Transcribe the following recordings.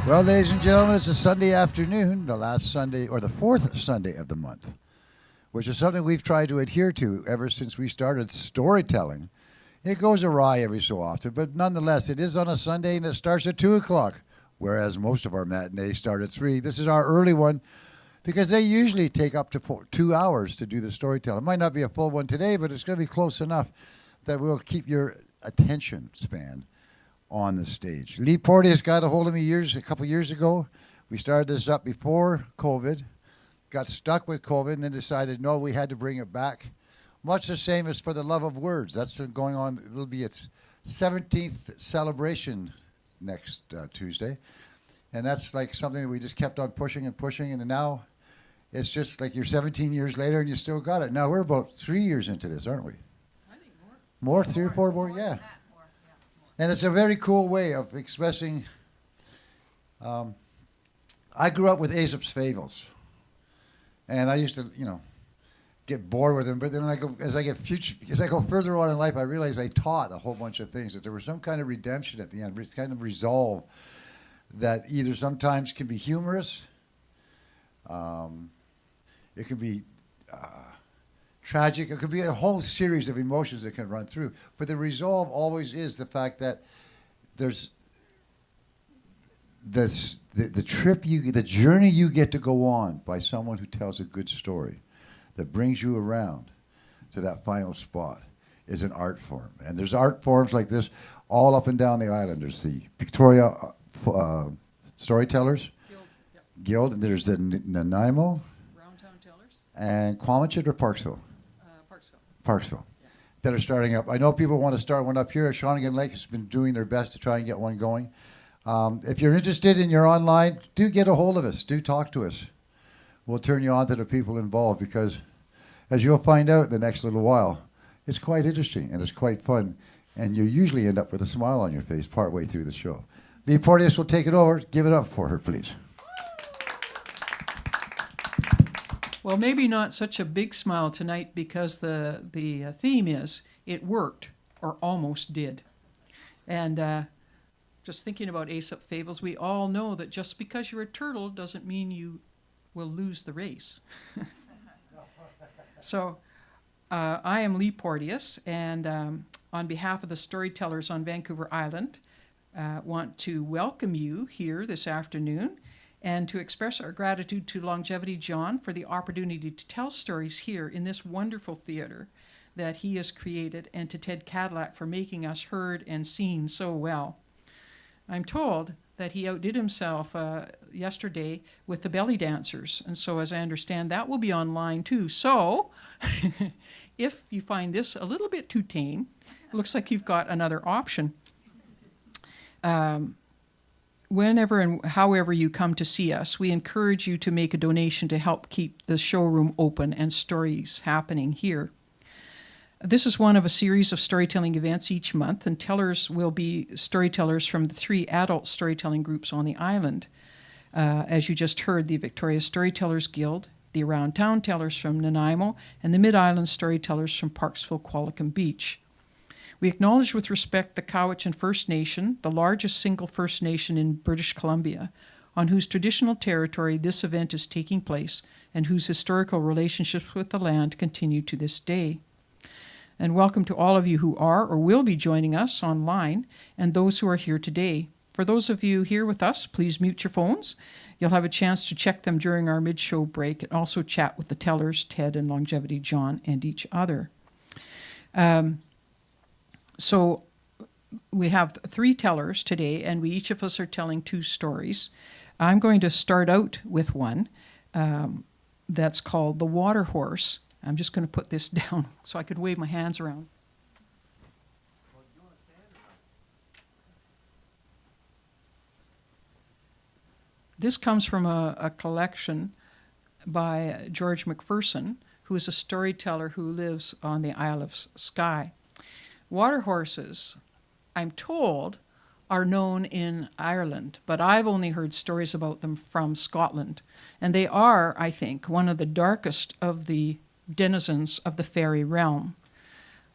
Well, ladies and gentlemen, it's a Sunday afternoon, the last Sunday, or the fourth Sunday of the month, which is something we've tried to adhere to ever since we started storytelling. It goes awry every so often, but nonetheless, it is on a Sunday and it starts at 2 o'clock, whereas most of our matinees start at 3. This is our early one because they usually take up to 2 hours to do the storytelling. It might not be a full one today, but it's going to be close enough that we'll keep your attention span on the stage. Lee Porteous got a hold of me a couple years ago. We started this up before COVID, got stuck with COVID, and then decided, no, we had to bring it back. Much the same as For the Love of Words. That's going on. It'll be its 17th celebration next Tuesday. And that's like something that we just kept on pushing and pushing, and now it's just like you're 17 years later and you still got it. Now we're about 3 years into this, aren't we? I think more. More, 3 or 4 more, yeah. And it's a very cool way of expressing. I grew up with Aesop's fables, and I used to, get bored with them. But then as I go further on in life, I realized I taught a whole bunch of things, that there was some kind of redemption at the end. It's kind of resolve that either sometimes can be humorous, it can be tragic. It could be a whole series of emotions that can run through. But the resolve always is the fact that there's the journey you get to go on by someone who tells a good story that brings you around to that final spot is an art form. And there's art forms like this all up and down the island. There's the Victoria Storytellers Guild. And there's the Nanaimo. Roundtown Tellers. And Quamachit or Parksville? Parksville, yeah. That are starting up. I know people want to start one up here. Shawnigan Lake has been doing their best to try and get one going. If you're interested and you're online, do get a hold of us. Do talk to us. We'll turn you on to the people involved because, as you'll find out in the next little while, it's quite interesting and it's quite fun. And you usually end up with a smile on your face partway through the show. Lee Porteous will take it over. Give it up for her, please. Well, maybe not such a big smile tonight because the theme is it worked or almost did. And just thinking about Aesop fables, we all know that just because you're a turtle doesn't mean you will lose the race. So I am Lee Porteous, and on behalf of the Storytellers on Vancouver Island, want to welcome you here this afternoon and to express our gratitude to Longevity John for the opportunity to tell stories here in this wonderful theater that he has created, and to Ted Cadillac for making us heard and seen so well. I'm told that he outdid himself yesterday with the belly dancers, and so as I understand, that will be online too. So if you find this a little bit too tame, it looks like you've got another option. Whenever and however you come to see us, we encourage you to make a donation to help keep the showroom open and stories happening here. This is one of a series of storytelling events each month, and tellers will be storytellers from the 3 adult storytelling groups on the island. As you just heard, the Victoria Storytellers Guild, the Around Town Tellers from Nanaimo, and the Mid-Island Storytellers from Parksville, Qualicum Beach. We acknowledge with respect the Cowichan First Nation, the largest single First Nation in British Columbia, on whose traditional territory this event is taking place and whose historical relationships with the land continue to this day. And welcome to all of you who are or will be joining us online and those who are here today. For those of you here with us, please mute your phones. You'll have a chance to check them during our mid-show break and also chat with the tellers, Ted and Longevity John, and each other. So we have 3 tellers today, and each of us are telling 2 stories. I'm going to start out with one that's called The Water Horse. I'm just going to put this down so I could wave my hands around. This comes from a collection by George McPherson, who is a storyteller who lives on the Isle of Skye. Water horses, I'm told, are known in Ireland, but I've only heard stories about them from Scotland. And they are, I think, one of the darkest of the denizens of the fairy realm.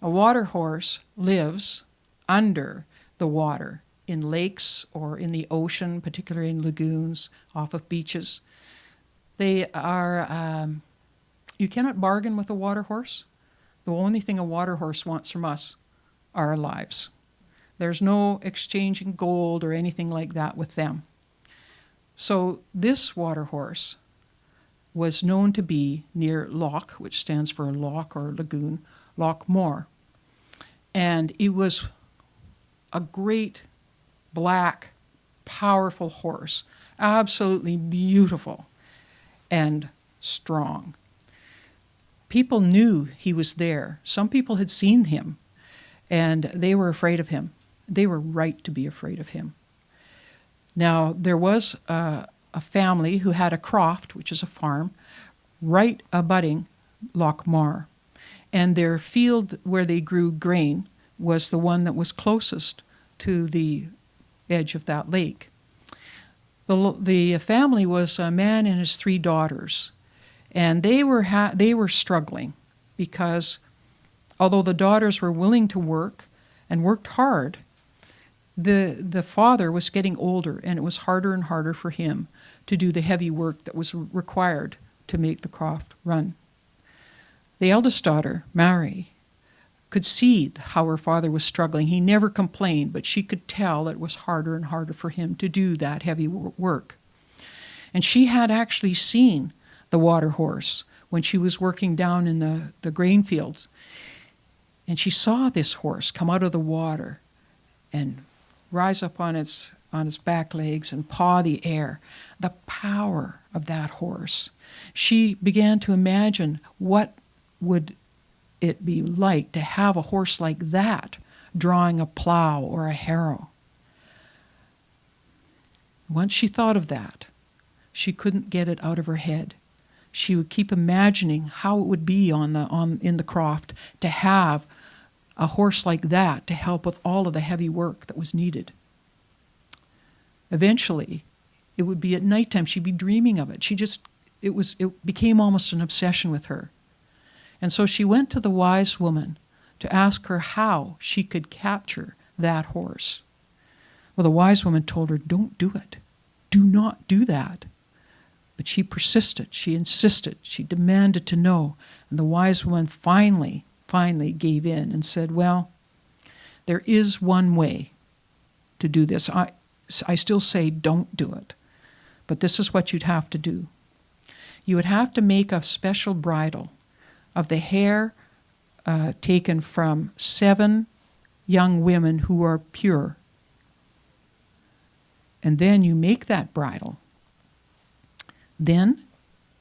A water horse lives under the water in lakes or in the ocean, particularly in lagoons, off of beaches. They are, you cannot bargain with a water horse. The only thing a water horse wants from us are our lives. There's no exchanging gold or anything like that with them. So this water horse was known to be near Loch, which stands for loch or lagoon, Loch Moor. And it was a great, black, powerful horse, absolutely beautiful and strong. People knew he was there. Some people had seen him, and they were afraid of him. They were right to be afraid of him. Now, there was a family who had a croft, which is a farm, right abutting Loch Moor. And their field where they grew grain was the one that was closest to the edge of that lake. The family was a man and his 3 daughters, and they were struggling because although the daughters were willing to work and worked hard, the father was getting older, and it was harder and harder for him to do the heavy work that was required to make the croft run. The eldest daughter, Mary, could see how her father was struggling. He never complained, but she could tell that it was harder and harder for him to do that heavy work. And she had actually seen the water horse when she was working down in the grain fields. And she saw this horse come out of the water and rise up on its back legs and paw the air. The power of that horse. She began to imagine what would it be like to have a horse like that drawing a plow or a harrow. Once she thought of that, she couldn't get it out of her head. She would keep imagining how it would be in the croft to have a horse like that to help with all of the heavy work that was needed. Eventually, it would be at nighttime. She'd be dreaming of it. It became almost an obsession with her. And so she went to the wise woman to ask her how she could capture that horse. Well, the wise woman told her, don't do it. Do not do that. But she persisted. She insisted. She demanded to know. And the wise woman finally gave in and said, well, there is one way to do this. I still say don't do it. But this is what you'd have to do. You would have to make a special bridle of the hair taken from 7 young women who are pure. And then you make that bridle. Then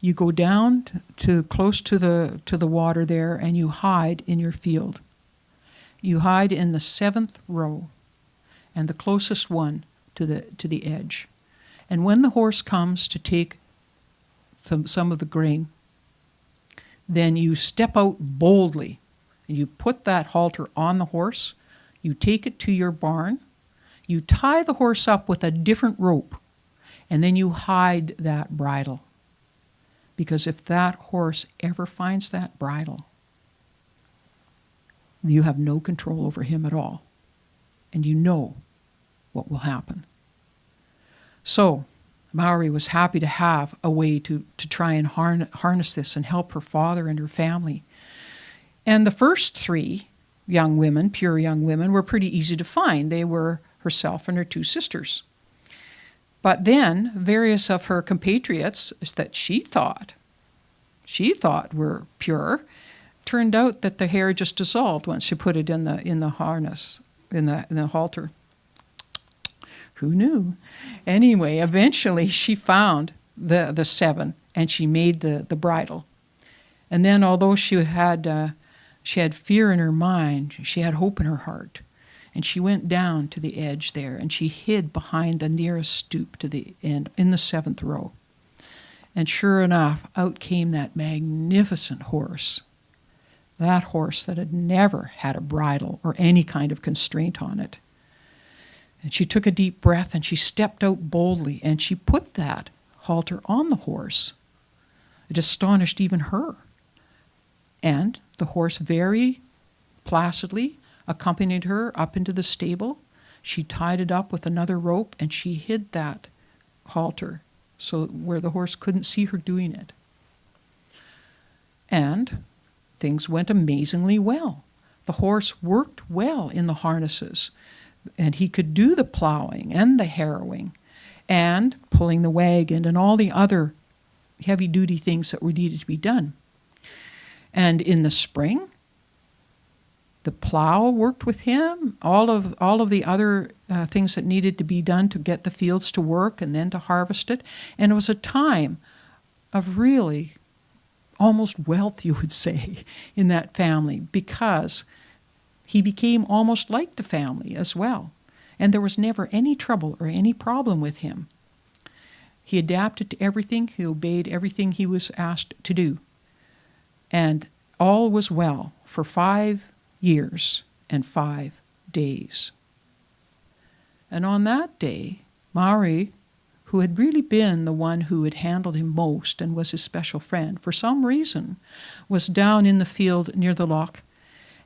you go down to close to the water there, and you hide in your field. You hide in the 7th row, and the closest one to the edge. And when the horse comes to take some of the grain, then you step out boldly, and you put that halter on the horse. You take it to your barn. You tie the horse up with a different rope, and then you hide that bridle. Because if that horse ever finds that bridle, you have no control over him at all. And you know what will happen. So Maury was happy to have a way to try and harness this and help her father and her family. And the first 3 young women, pure young women, were pretty easy to find. They were herself and her 2 sisters. But then various of her compatriots that she thought were pure, turned out that the hair just dissolved once she put it in the harness, in the halter. Who knew? Anyway, eventually she found the 7, and she made the bridle. And then, although she had fear in her mind, she had hope in her heart. And she went down to the edge there, and she hid behind the nearest stoop to the end, in the 7th row. And sure enough, out came that magnificent horse. That horse that had never had a bridle or any kind of constraint on it. And she took a deep breath, and she stepped out boldly, and she put that halter on the horse. It astonished even her. And the horse very placidly accompanied her up into the stable. She tied it up with another rope and she hid that halter so where the horse couldn't see her doing it. And things went amazingly well. The horse worked well in the harnesses, and he could do the plowing and the harrowing and pulling the wagon and all the other heavy-duty things that were needed to be done. And in the spring, the plow worked with him, all of the other things that needed to be done to get the fields to work and then to harvest it. And it was a time of really almost wealth, you would say, in that family, because he became almost like the family as well. And there was never any trouble or any problem with him. He adapted to everything. He obeyed everything he was asked to do. And all was well for 5 years and 5 days. And on that day, Maori, who had really been the one who had handled him most and was his special friend, for some reason, was down in the field near the loch,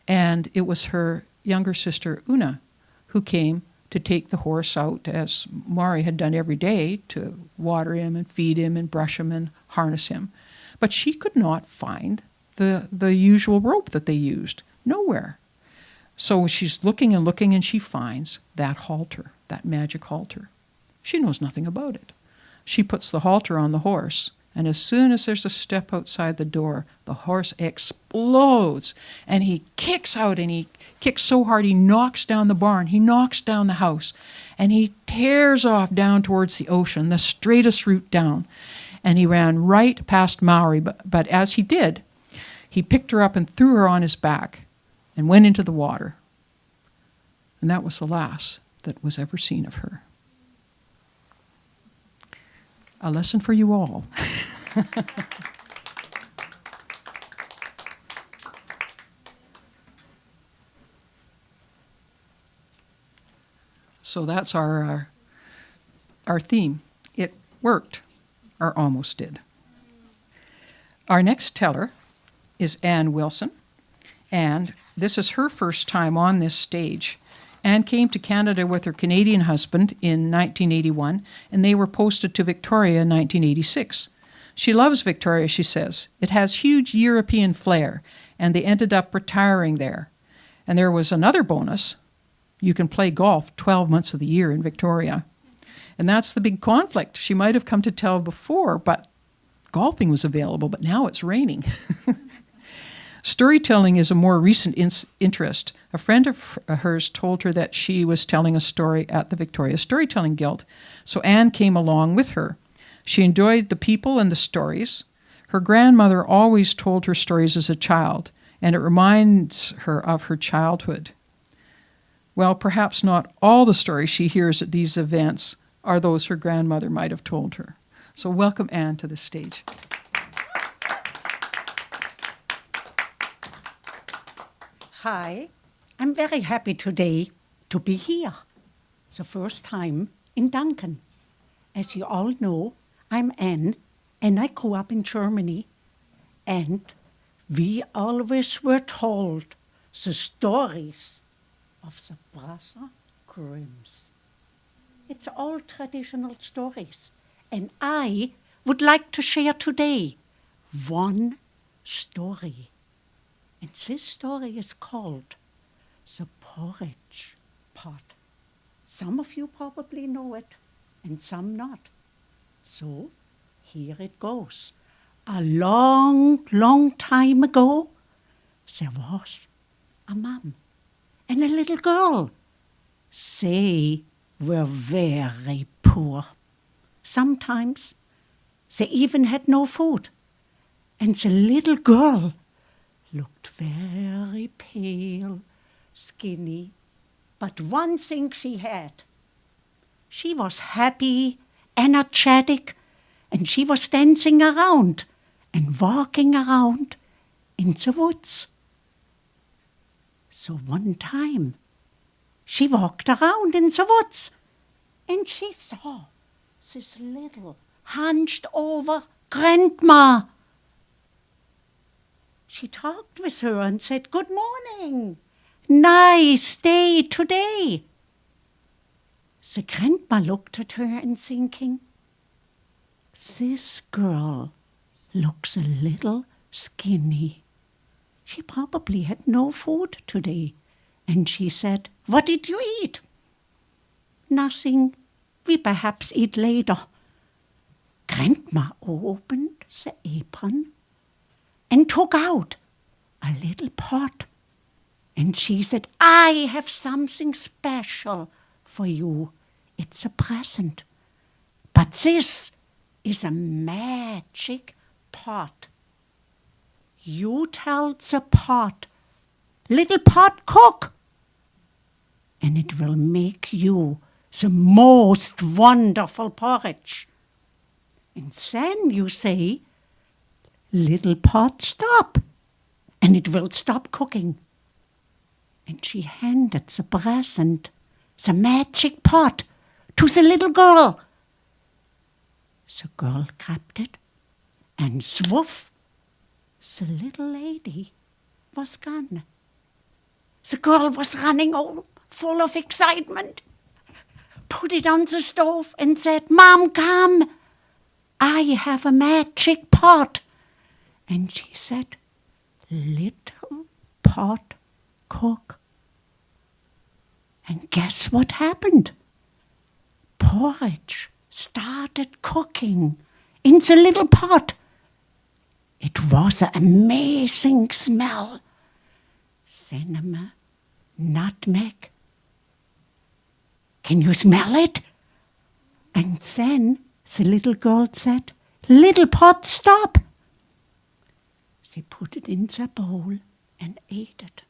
and it was her younger sister, Una, who came to take the horse out, as Mari had done every day, to water him and feed him and brush him and harness him. But she could not find the usual rope that they used. Nowhere. So she's looking and looking, and she finds that halter, that magic halter. She knows nothing about it. She puts the halter on the horse, and as soon as there's a step outside the door, the horse explodes, and he kicks out, and he kicks so hard he knocks down the barn, he knocks down the house, and he tears off down towards the ocean, the straightest route down. And he ran right past Maori, but as he did, he picked her up and threw her on his back and went into the water. And that was the last that was ever seen of her. A lesson for you all. So that's our theme. It worked, or almost did. Our next teller is Ann Wilson, and this is her first time on this stage. Anne came to Canada with her Canadian husband in 1981, and they were posted to Victoria in 1986. She loves Victoria, she says. It has huge European flair, and they ended up retiring there. And there was another bonus. You can play golf 12 months of the year in Victoria. And that's the big conflict. She might have come to tell before, but golfing was available, but now it's raining. Storytelling is a more recent interest. A friend of hers told her that she was telling a story at the Victoria Storytelling Guild, so Anne came along with her. She enjoyed the people and the stories. Her grandmother always told her stories as a child, and it reminds her of her childhood. Well, perhaps not all the stories she hears at these events are those her grandmother might have told her. So welcome Anne to the stage. Hi, I'm very happy today to be here. The first time in Duncan. As you all know, I'm Anne, and I grew up in Germany. And we always were told the stories of the Brother Grimms. It's all traditional stories, and I would like to share today one story. And this story is called The Porridge Pot. Some of you probably know it, and some not. So here it goes. A long, long time ago, there was a mom and a little girl. They were very poor. Sometimes they even had no food. And the little girl looked very pale, skinny, but one thing she had. She was happy, energetic, and she was dancing around and walking around in the woods. So one time, she walked around in the woods, and she saw this little hunched over grandma. She talked with her and said, "Good morning. Nice day today." The grandma looked at her and thinking, this girl looks a little skinny. She probably had no food today. And she said, what did you eat? Nothing. We perhaps eat later. Grandma opened the apron and took out a little pot. And she said, I have something special for you. It's a present. But this is a magic pot. You tell the pot, little pot, cook. And it will make you the most wonderful porridge. And then you say, little pot, stop. And it will stop cooking. And she handed the present, the magic pot, to the little girl. The girl grabbed it, and swoof, the little lady was gone. The girl was running all full of excitement, put it on the stove and said, Mom, come, I have a magic pot. And she said, little pot, cook. And guess what happened? Porridge started cooking in the little pot. It was an amazing smell. Cinnamon, nutmeg. Can you smell it? And then the little girl said, little pot, stop. They put it in the bowl and ate it.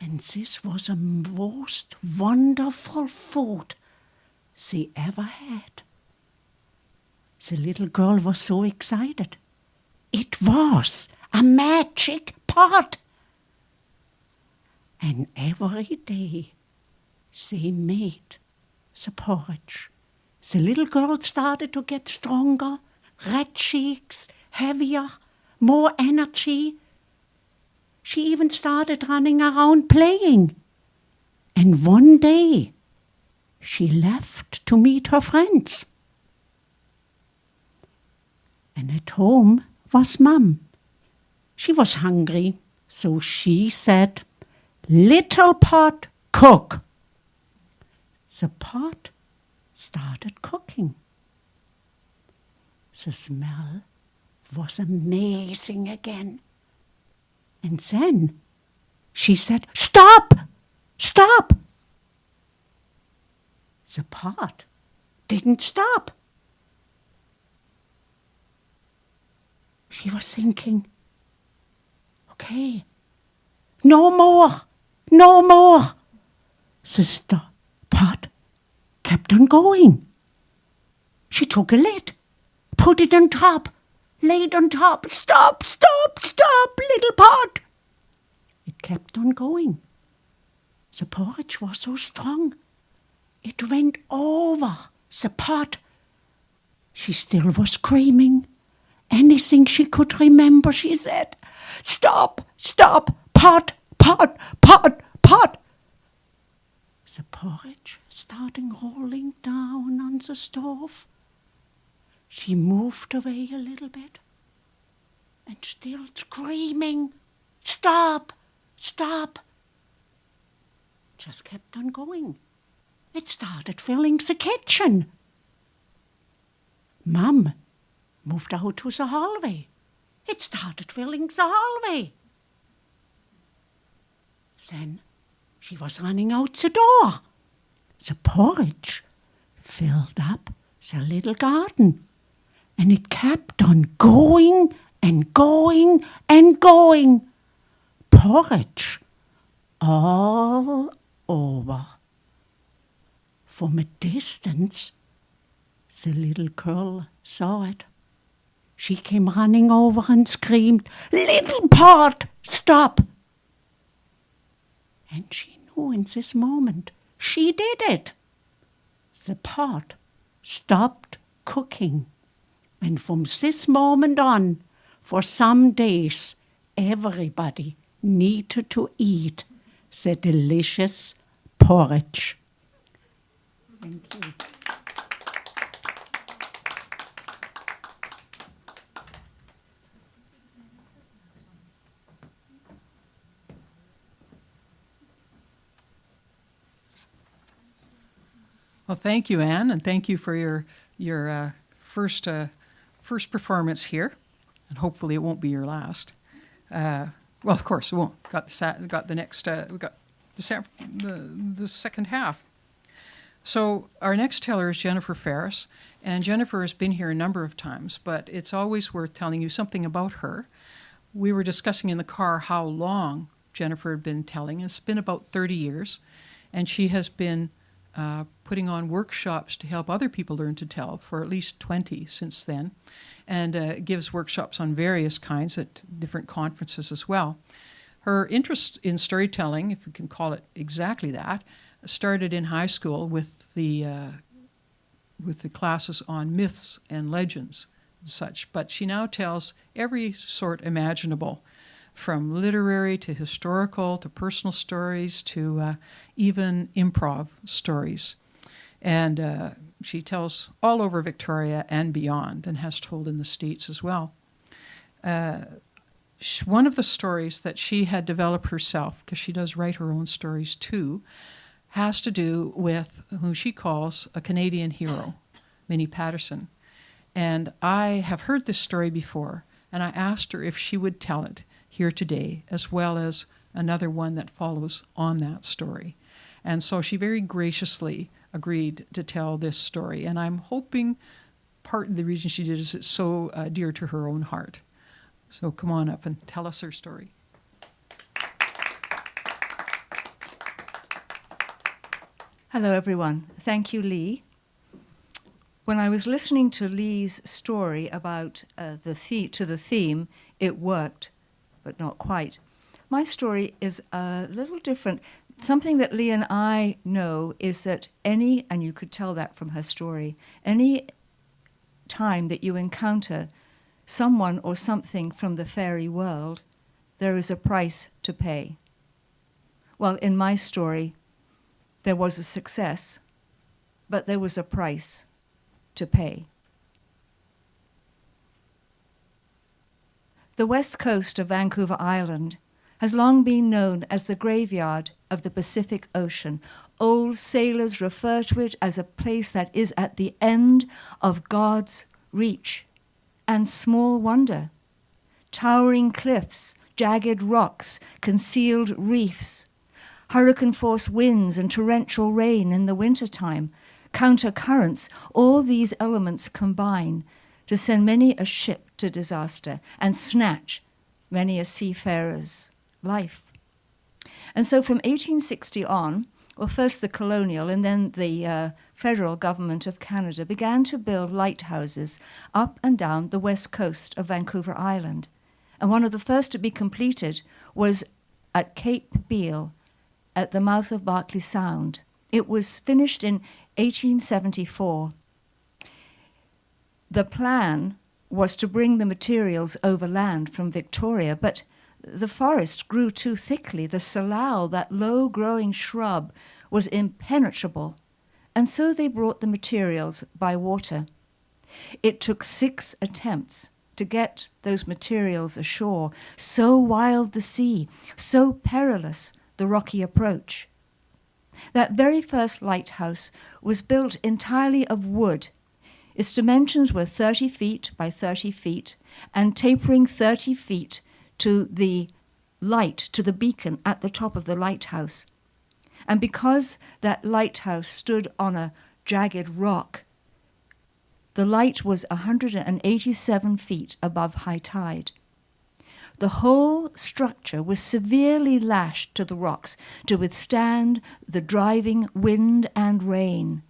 And this was a most wonderful food they ever had. The little girl was so excited. It was a magic pot. And every day they made the porridge. The little girl started to get stronger, red cheeks, heavier, more energy. She even started running around playing. And one day, she left to meet her friends. And at home was Mum. She was hungry, so she said, little pot, cook. The pot started cooking. The smell was amazing again. And then she said, stop, stop. The pot didn't stop. She was thinking, okay, no more, no more. The pot kept on going. She took a lid, put it on top, laid on top. Stop, stop, stop, little pot. It kept on going. The porridge was so strong, it went over the pot. She still was screaming. Anything she could remember, she said, stop, stop, pot, pot, pot, pot. The porridge started rolling down on the stove. She moved away a little bit and still screaming, stop, stop. Just kept on going. It started filling the kitchen. Mum moved out to the hallway. It started filling the hallway. Then she was running out the door. The porridge filled up the little garden. And it kept on going and going and going. Porridge all over. From a distance, the little girl saw it. She came running over and screamed, little pot, stop. And she knew in this moment she did it. The pot stopped cooking. And from this moment on, for some days, everybody needed to eat the delicious porridge. Thank you. Well, thank you, Anne, and thank you for your first performance here, and hopefully it won't be your last. Well, of course it won't. Got the next. We got the second half. So our next teller is Jennifer Ferris, and Jennifer has been here a number of times, but it's always worth telling you something about her. We were discussing in the car how long Jennifer had been telling, and it's been about 30 years, and she has been putting on workshops to help other people learn to tell for at least 20 since then, and gives workshops on various kinds at different conferences as well. Her interest in storytelling, if we can call it exactly that, started in high school with the classes on myths and legends and such, but she now tells every sort imaginable, from literary to historical to personal stories to even improv stories. And she tells all over Victoria and beyond, and has told in the States as well. One of the stories that she had developed herself, because she does write her own stories too, has to do with who she calls a Canadian hero, Minnie Patterson. And I have heard this story before, and I asked her if she would tell it here today, as well as another one that follows on that story. And so she very graciously agreed to tell this story. And I'm hoping part of the reason she did is it's so dear to her own heart. So come on up and tell us her story. Hello, everyone. Thank you, Lee. When I was listening to Lee's story about the theme, it worked, but not quite. My story is a little different. Something that Lee and I know is that and you could tell that from her story, any time that you encounter someone or something from the fairy world, there is a price to pay. Well, in my story, there was a success, but there was a price to pay. The west coast of Vancouver Island has long been known as the graveyard of the Pacific Ocean. Old sailors refer to it as a place that is at the end of God's reach. And small wonder. Towering cliffs, jagged rocks, concealed reefs, hurricane-force winds and torrential rain in the wintertime, counter currents, all these elements combine to send many a ship to disaster and snatch many a seafarer's life. And so from 1860 on, well, first the colonial and then the federal government of Canada began to build lighthouses up and down the west coast of Vancouver Island. And one of the first to be completed was at Cape Beale, at the mouth of Barkley Sound. It was finished in 1874. The plan was to bring the materials overland from Victoria, but the forest grew too thickly. The salal, that low-growing shrub, was impenetrable, and so they brought the materials by water. It took 6 attempts to get those materials ashore. So wild the sea, so perilous the rocky approach. That very first lighthouse was built entirely of wood. Its dimensions were 30 feet by 30 feet and tapering 30 feet to the light, to the beacon at the top of the lighthouse. And because that lighthouse stood on a jagged rock, the light was 187 feet above high tide. The whole structure was severely lashed to the rocks to withstand the driving wind and rain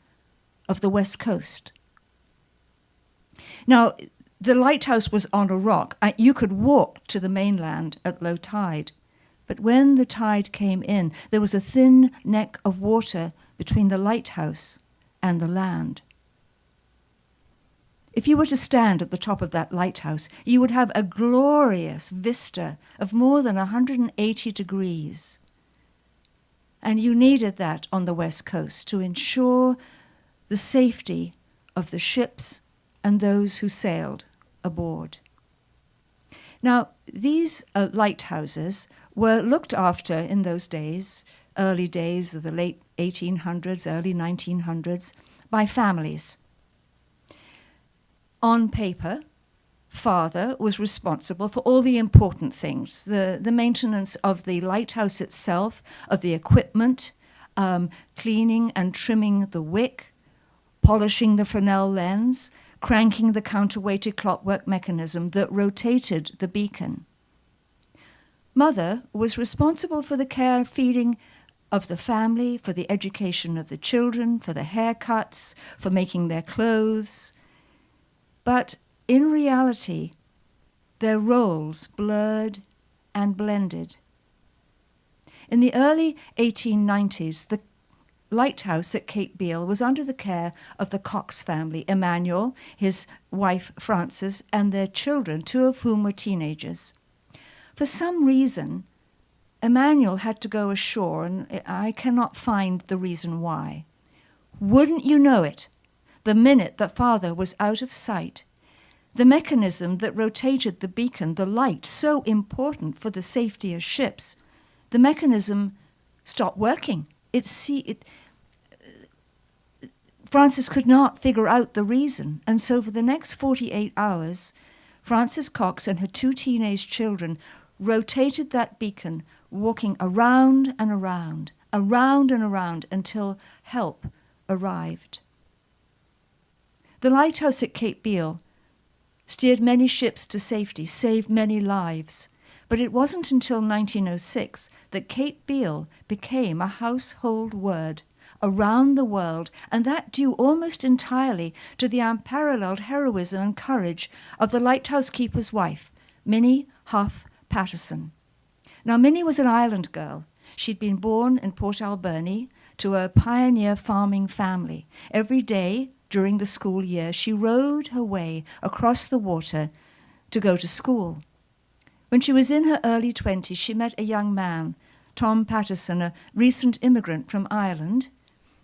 of the west coast. Now, the lighthouse was on a rock. You could walk to the mainland at low tide. But when the tide came in, there was a thin neck of water between the lighthouse and the land. If you were to stand at the top of that lighthouse, you would have a glorious vista of more than 180 degrees. And you needed that on the west coast to ensure the safety of the ships and those who sailed aboard. Now, these lighthouses were looked after in those days, early days of the late 1800s, early 1900s, by families. On paper, father was responsible for all the important things, the maintenance of the lighthouse itself, of the equipment, cleaning and trimming the wick, polishing the Fresnel lens, cranking the counterweighted clockwork mechanism that rotated the beacon. Mother was responsible for the care, feeding of the family, for the education of the children, for the haircuts, for making their clothes. But in reality, their roles blurred and blended. In the early 1890s, the lighthouse at Cape Beale was under the care of the Cox family, Emmanuel, his wife Frances, and their children, 2 of whom were teenagers. For some reason, Emmanuel had to go ashore, and I cannot find the reason why. Wouldn't you know it, the minute that father was out of sight, the mechanism that rotated the beacon, the light, so important for the safety of ships, the mechanism stopped working. Frances could not figure out the reason, and so for the next 48 hours, Frances Cox and her 2 teenage children rotated that beacon, walking around and around, around and around, until help arrived. The lighthouse at Cape Beale steered many ships to safety, saved many lives, but it wasn't until 1906 that Cape Beale became a household word around the world, and that due almost entirely to the unparalleled heroism and courage of the lighthouse keeper's wife, Minnie Huff Patterson. Now, Minnie was an island girl. She'd been born in Port Alberni to a pioneer farming family. Every day during the school year, she rowed her way across the water to go to school. When she was in her early 20s, she met a young man, Tom Patterson, a recent immigrant from Ireland.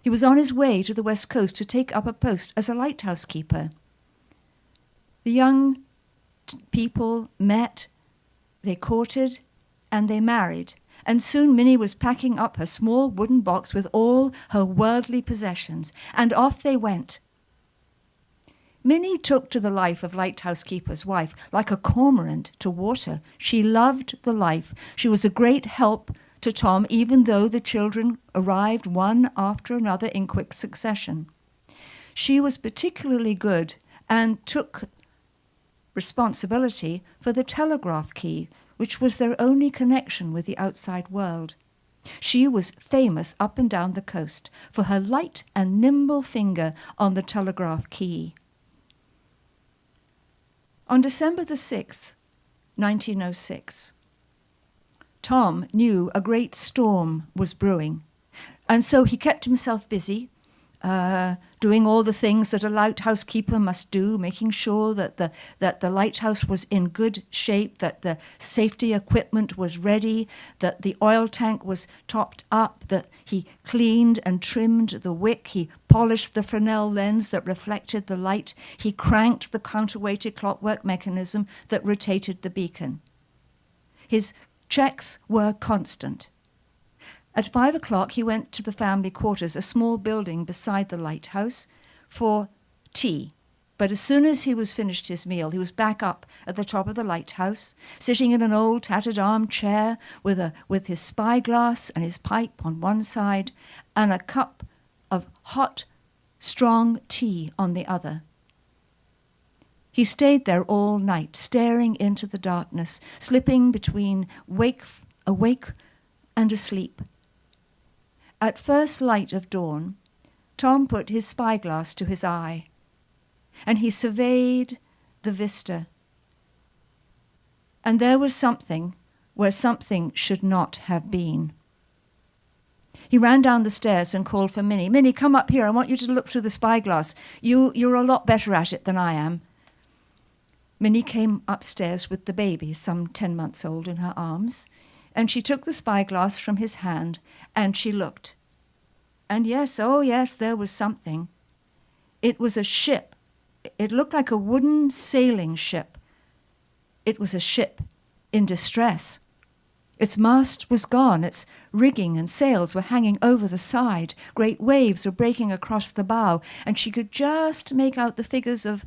He was on his way to the West Coast to take up a post as a lighthouse keeper. The young people met, they courted, and they married. And soon Minnie was packing up her small wooden box with all her worldly possessions, and off they went. Minnie took to the life of lighthouse keeper's wife like a cormorant to water. She loved the life. She was a great help to Tom, even though the children arrived one after another in quick succession. She was particularly good and took responsibility for the telegraph key, which was their only connection with the outside world. She was famous up and down the coast for her light and nimble finger on the telegraph key. On December the 6th, 1906, Tom knew a great storm was brewing, and so he kept himself busy, doing all the things that a lighthouse keeper must do, making sure that the lighthouse was in good shape, that the safety equipment was ready, that the oil tank was topped up, that he cleaned and trimmed the wick, he polished the Fresnel lens that reflected the light, he cranked the counterweighted clockwork mechanism that rotated the beacon. His checks were constant. At 5 o'clock, he went to the family quarters, a small building beside the lighthouse, for tea. But as soon as he was finished his meal, he was back up at the top of the lighthouse, sitting in an old tattered armchair with his spyglass and his pipe on one side and a cup of hot, strong tea on the other. He stayed there all night, staring into the darkness, slipping between awake and asleep. At first light of dawn, Tom put his spyglass to his eye, and he surveyed the vista. And there was something where something should not have been. He ran down the stairs and called for Minnie. "Minnie, come up here. I want you to look through the spyglass. You're a lot better at it than I am." Minnie came upstairs with the baby, some 10 months old, in her arms, and she took the spyglass from his hand and she looked. And yes, oh yes, there was something. It was a ship. It looked like a wooden sailing ship. It was a ship in distress. Its mast was gone. Its rigging and sails were hanging over the side. Great waves were breaking across the bow, and she could just make out the figures of,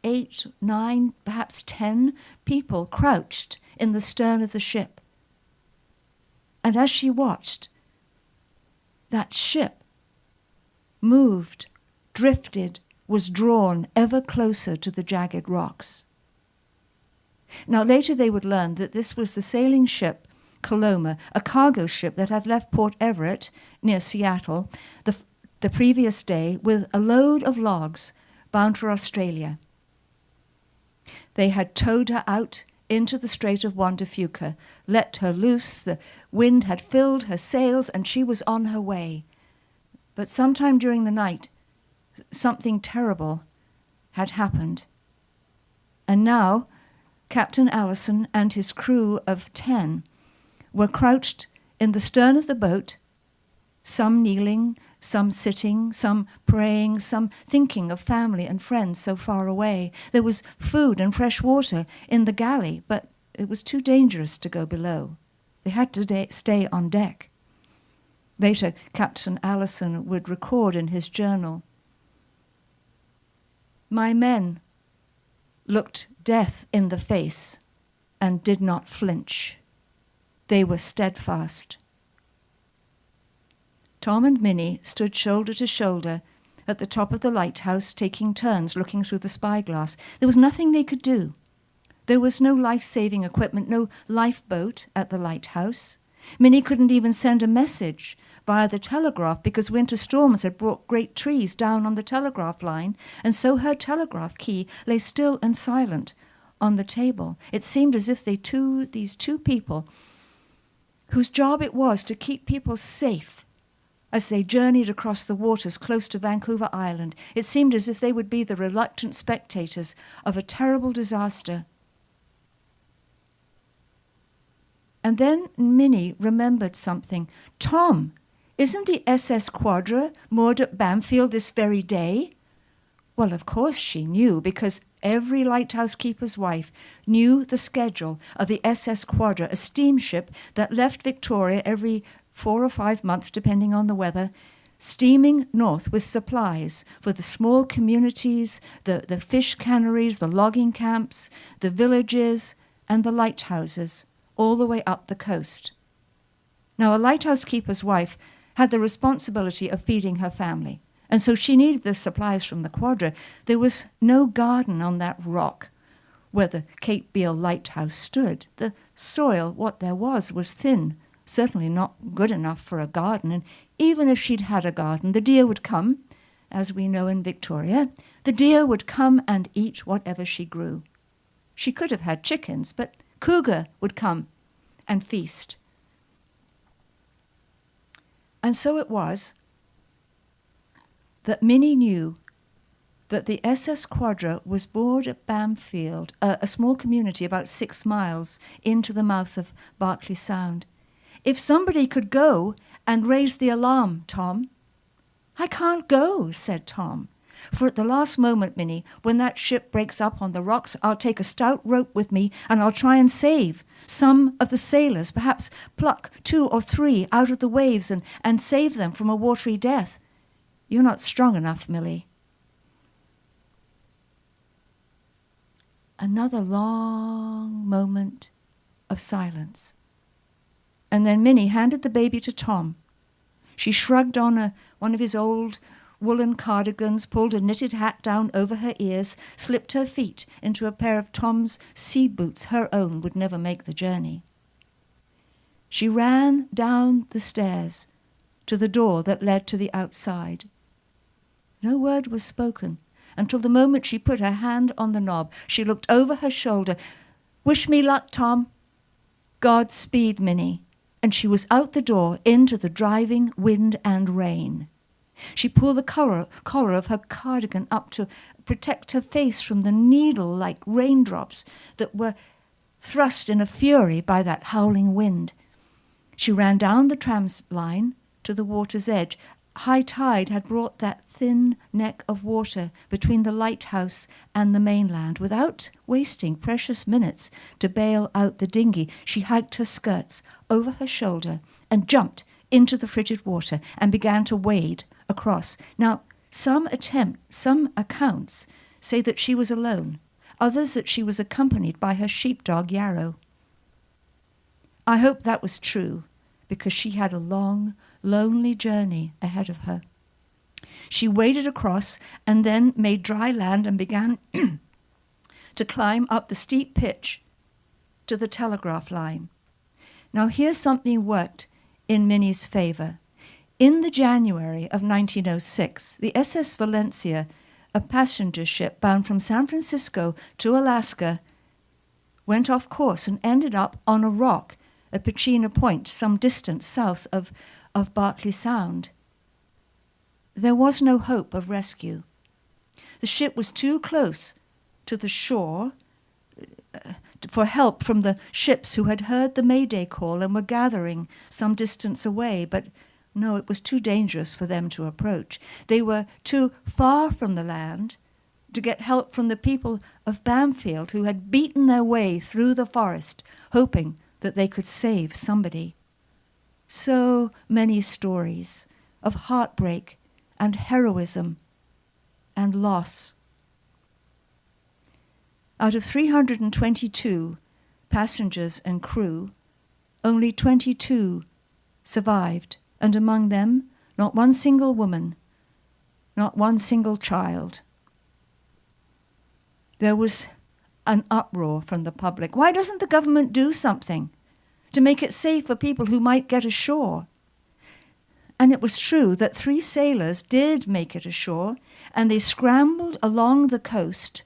8, 9, perhaps 10 people crouched in the stern of the ship. And as she watched, that ship moved, drifted, was drawn ever closer to the jagged rocks. Now later they would learn that this was the sailing ship Coloma, a cargo ship that had left Port Everett near Seattle the previous day with a load of logs bound for Australia. They had towed her out into the Strait of Juan de Fuca, let her loose, the wind had filled her sails, and she was on her way. But sometime during the night, something terrible had happened. And now Captain Allison and his crew of 10 were crouched in the stern of the boat, some kneeling, some sitting, some praying, some thinking of family and friends so far away. There was food and fresh water in the galley, but it was too dangerous to go below. They had to stay on deck. Later, Captain Allison would record in his journal, "My men looked death in the face and did not flinch. They were steadfast." Tom and Minnie stood shoulder to shoulder at the top of the lighthouse, taking turns looking through the spyglass. There was nothing they could do. There was no life-saving equipment, no lifeboat at the lighthouse. Minnie couldn't even send a message via the telegraph because winter storms had brought great trees down on the telegraph line, and so her telegraph key lay still and silent on the table. It seemed as if these two people, whose job it was to keep people safe as they journeyed across the waters close to Vancouver Island, it seemed as if they would be the reluctant spectators of a terrible disaster. And then Minnie remembered something. "Tom, isn't the SS Quadra moored at Bamfield this very day?" Well, of course she knew, because every lighthouse keeper's wife knew the schedule of the SS Quadra, a steamship that left Victoria every 4 or 5 months, depending on the weather, steaming north with supplies for the small communities, the fish canneries, the logging camps, the villages, and the lighthouses, all the way up the coast. Now, a lighthouse keeper's wife had the responsibility of feeding her family, and so she needed the supplies from the Quadra. There was no garden on that rock where the Cape Beale lighthouse stood. The soil, what there was thin, certainly not good enough for a garden, and even if she'd had a garden, the deer would come, as we know in Victoria. The deer would come and eat whatever she grew. She could have had chickens, but cougar would come and feast. And so it was that Minnie knew that the SS Quadra was moored at Bamfield, a small community about 6 miles into the mouth of Berkeley Sound. "If somebody could go and raise the alarm, Tom." "I can't go," said Tom. "For at the last moment, Minnie, when that ship breaks up on the rocks, I'll take a stout rope with me and I'll try and save some of the sailors, perhaps pluck 2 or 3 out of the waves and save them from a watery death. You're not strong enough, Millie." Another long moment of silence. And then Minnie handed the baby to Tom. She shrugged on one of his old woolen cardigans, pulled a knitted hat down over her ears, slipped her feet into a pair of Tom's sea boots. Her own would never make the journey. She ran down the stairs to the door that led to the outside. No word was spoken until the moment she put her hand on the knob. She looked over her shoulder. "Wish me luck, Tom." "Godspeed, Minnie." And she was out the door into the driving wind and rain. She pulled the collar of her cardigan up to protect her face from the needle-like raindrops that were thrust in a fury by that howling wind. She ran down the tram line to the water's edge. high tide had brought that thin neck of water between the lighthouse and the mainland. Without wasting precious minutes to bail out the dinghy, she hiked her skirts over her shoulder and jumped into the frigid water and began to wade across. Now, some accounts say that she was alone, others that she was accompanied by her sheepdog Yarrow. I hope that was true, because she had a long, lonely journey ahead of her. She waded across and then made dry land and began to climb up the steep pitch to the telegraph line. Now here something worked in Minnie's favour. In the January of 1906, the SS Valencia, a passenger ship bound from San Francisco to Alaska, went off course and ended up on a rock at Pachena Point, some distance south of Barkley Sound. There was no hope of rescue. The ship was too close to the shore for help from the ships who had heard the Mayday call and were gathering some distance away, but no, it was too dangerous for them to approach. They were too far from the land to get help from the people of Bamfield, who had beaten their way through the forest, hoping that they could save somebody. So many stories of heartbreak and heroism and loss. Out of 322 passengers and crew, only 22 survived, and among them, not one single woman, not one single child. There was an uproar from the public. Why doesn't the government do something to make it safe for people who might get ashore? And it was true that 3 sailors did make it ashore, and they scrambled along the coast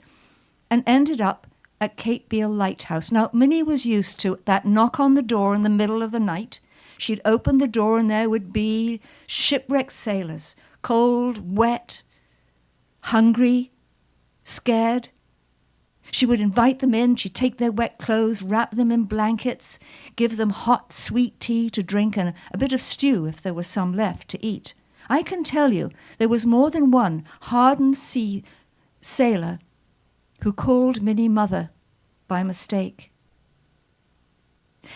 and ended up at Cape Beale Lighthouse. Now, Minnie was used to that knock on the door in the middle of the night. She'd open the door and there would be shipwrecked sailors, cold, wet, hungry, scared. She would invite them in, she'd take their wet clothes, wrap them in blankets, give them hot, sweet tea to drink and a bit of stew if there was some left to eat. I can tell you there was more than one hardened sea sailor who called Minnie mother by mistake.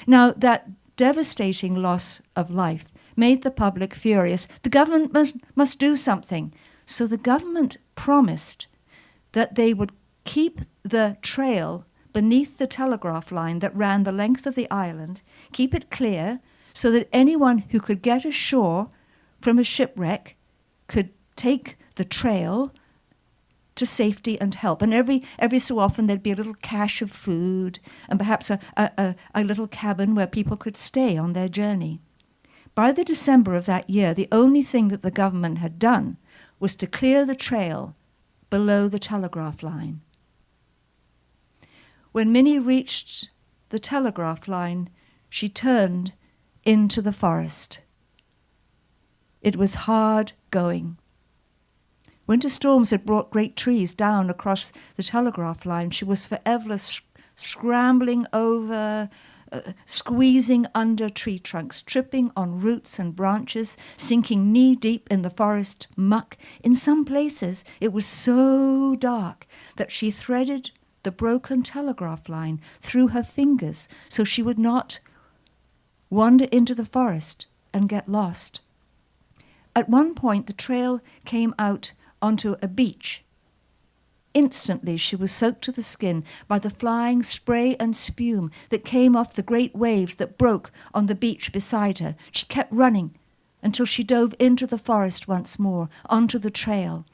Now, that devastating loss of life made the public furious. The government must do something. So the government promised that they would keep the trail beneath the telegraph line that ran the length of the island, keep it clear so that anyone who could get ashore from a shipwreck could take the trail to safety and help. And every so often there'd be a little cache of food and perhaps a little cabin where people could stay on their journey. By the December of that year, the only thing that the government had done was to clear the trail below the telegraph line. When Minnie reached the telegraph line, she turned into the forest. It was hard going. Winter storms had brought great trees down across the telegraph line. She was forever scrambling over, squeezing under tree trunks, tripping on roots and branches, sinking knee-deep in the forest muck. In some places, it was so dark that she threaded the broken telegraph line through her fingers so she would not wander into the forest and get lost. At one point, the trail came out onto a beach. Instantly, she was soaked to the skin by the flying spray and spume that came off the great waves that broke on the beach beside her. She kept running until she dove into the forest once more, onto the trail.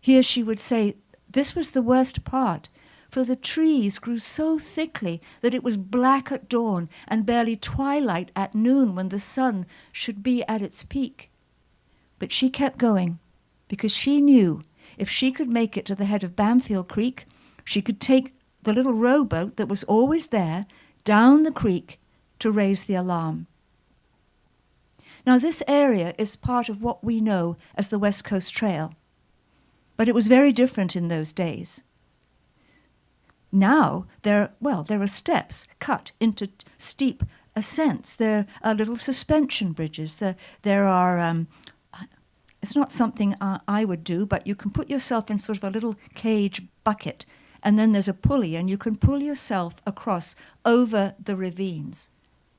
Here she would say, this was the worst part, for the trees grew so thickly that it was black at dawn and barely twilight at noon when the sun should be at its peak. But she kept going, because she knew if she could make it to the head of Bamfield Creek, she could take the little rowboat that was always there down the creek to raise the alarm. Now, this area is part of what we know as the West Coast Trail, but it was very different in those days. Now, there are steps cut into steep ascents. There are little suspension bridges. There are It's not something I would do, but you can put yourself in sort of a little cage bucket, and then there's a pulley, and you can pull yourself across over the ravines.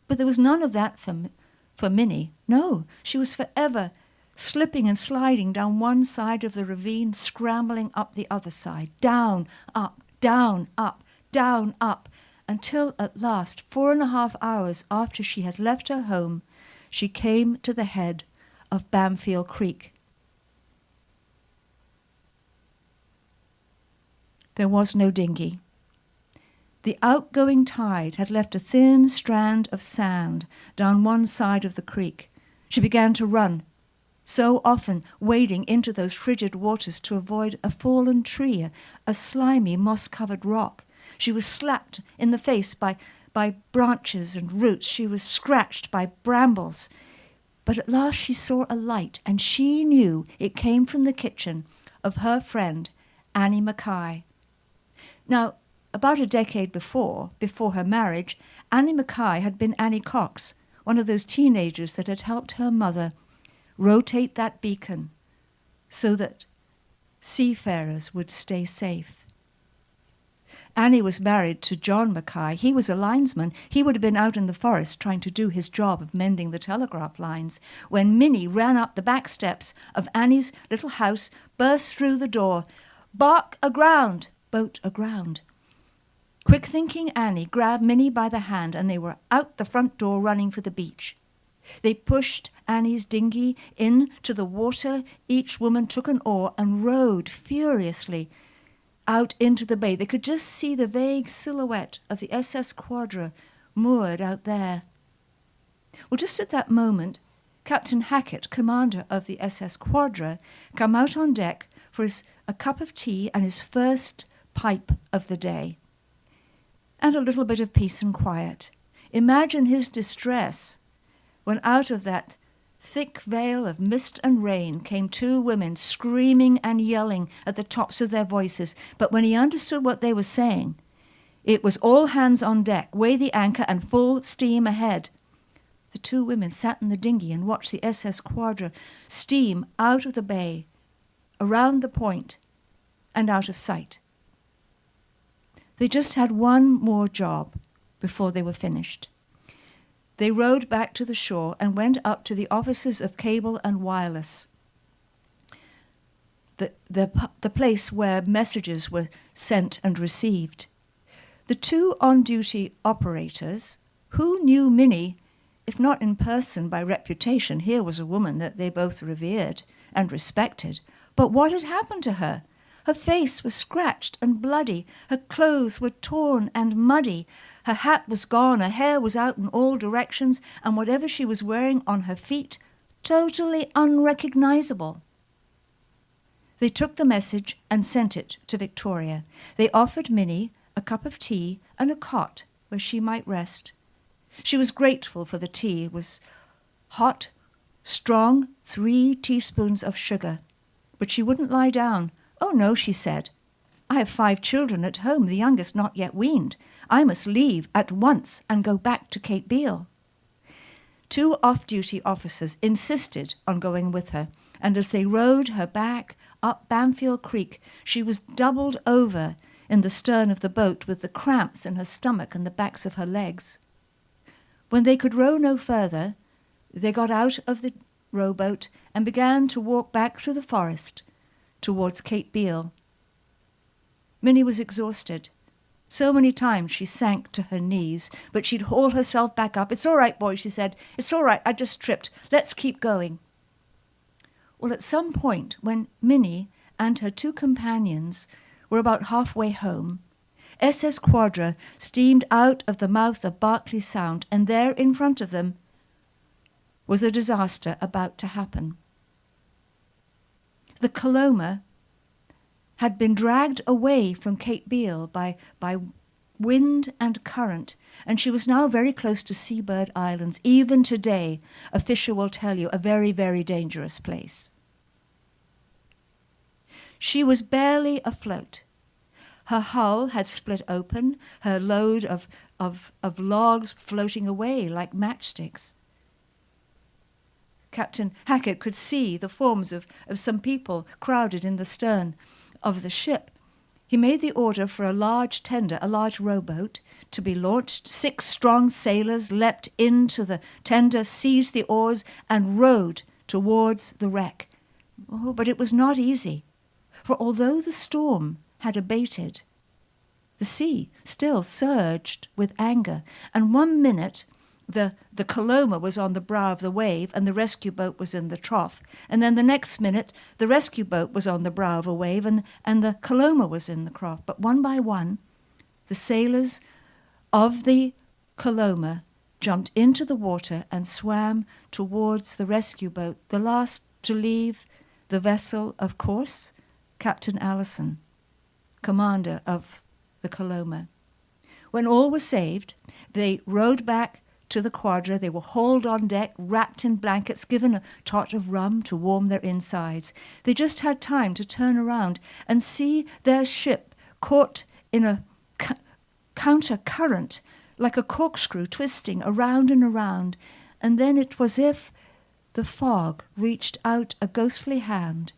But there was none of that for Minnie. No, she was forever slipping and sliding down one side of the ravine, scrambling up the other side, down, up, down, up, down, up, until at last, 4.5 hours after she had left her home, she came to the head of Bamfield Creek. There was no dinghy. The outgoing tide had left a thin strand of sand down one side of the creek. She began to run, so often wading into those frigid waters to avoid a fallen tree, a slimy, moss-covered rock. She was slapped in the face by branches and roots. She was scratched by brambles. But at last she saw a light, and she knew it came from the kitchen of her friend, Annie Mackay. Now, about a decade before her marriage, Annie Mackay had been Annie Cox, one of those teenagers that had helped her mother rotate that beacon so that seafarers would stay safe. Annie was married to John Mackay. He was a linesman. He would have been out in the forest trying to do his job of mending the telegraph lines when Minnie ran up the back steps of Annie's little house, burst through the door. "Bark aground!" Boat aground. Quick-thinking Annie grabbed Minnie by the hand, and they were out the front door running for the beach. They pushed Annie's dinghy into the water. Each woman took an oar and rowed furiously out into the bay. They could just see the vague silhouette of the SS Quadra moored out there. Well, just at that moment, Captain Hackett, commander of the SS Quadra, came out on deck for a cup of tea and his first pipe of the day, and a little bit of peace and quiet. Imagine his distress when out of that thick veil of mist and rain came two women screaming and yelling at the tops of their voices. But when he understood what they were saying, it was all hands on deck, weigh the anchor and full steam ahead. The two women sat in the dinghy and watched the SS Quadra steam out of the bay, around the point, and out of sight. They just had one more job before they were finished. They rowed back to the shore and went up to the offices of Cable and Wireless, the place where messages were sent and received. The two on-duty operators, who knew Minnie, if not in person, by reputation. Here was a woman that they both revered and respected. But what had happened to her? Her face was scratched and bloody. Her clothes were torn and muddy. Her hat was gone. Her hair was out in all directions. And whatever she was wearing on her feet, totally unrecognizable. They took the message and sent it to Victoria. They offered Minnie a cup of tea and a cot where she might rest. She was grateful for the tea. It was hot, strong, 3 teaspoons of sugar. But she wouldn't lie down. "Oh, no," she said. "I have 5 children at home, the youngest not yet weaned. I must leave at once and go back to Cape Beale." 2 off-duty officers insisted on going with her, and as they rowed her back up Bamfield Creek, she was doubled over in the stern of the boat with the cramps in her stomach and the backs of her legs. When they could row no further, they got out of the rowboat and began to walk back through the forest towards Cape Beale. Minnie was exhausted. So many times she sank to her knees, but she'd haul herself back up. "It's all right, boy," she said. "It's all right, I just tripped. Let's keep going." Well, at some point, when Minnie and her 2 companions were about halfway home, SS Quadra steamed out of the mouth of Berkeley Sound, and there in front of them was a disaster about to happen. The Coloma had been dragged away from Cape Beale by wind and current, and she was now very close to Seabird Islands. Even today, a fisher will tell you, a very, very dangerous place. She was barely afloat. Her hull had split open, her load of logs floating away like matchsticks. Captain Hackett could see the forms of some people crowded in the stern of the ship. He made the order for a large tender, a large rowboat, to be launched. 6 strong sailors leapt into the tender, seized the oars, and rowed towards the wreck. Oh, but it was not easy, for although the storm had abated, the sea still surged with anger, and one minute the Coloma was on the brow of the wave and the rescue boat was in the trough, and then the next minute the rescue boat was on the brow of a wave and the Coloma was in the trough. But one by one, the sailors of the Coloma jumped into the water and swam towards the rescue boat, the last to leave the vessel, of course, Captain Allison, commander of the Coloma. When all was saved, they rowed back to the Quadra. They were hauled on deck, wrapped in blankets, given a tot of rum to warm their insides. They just had time to turn around and see their ship caught in a counter current, like a corkscrew twisting around and around. And then it was as if the fog reached out a ghostly hand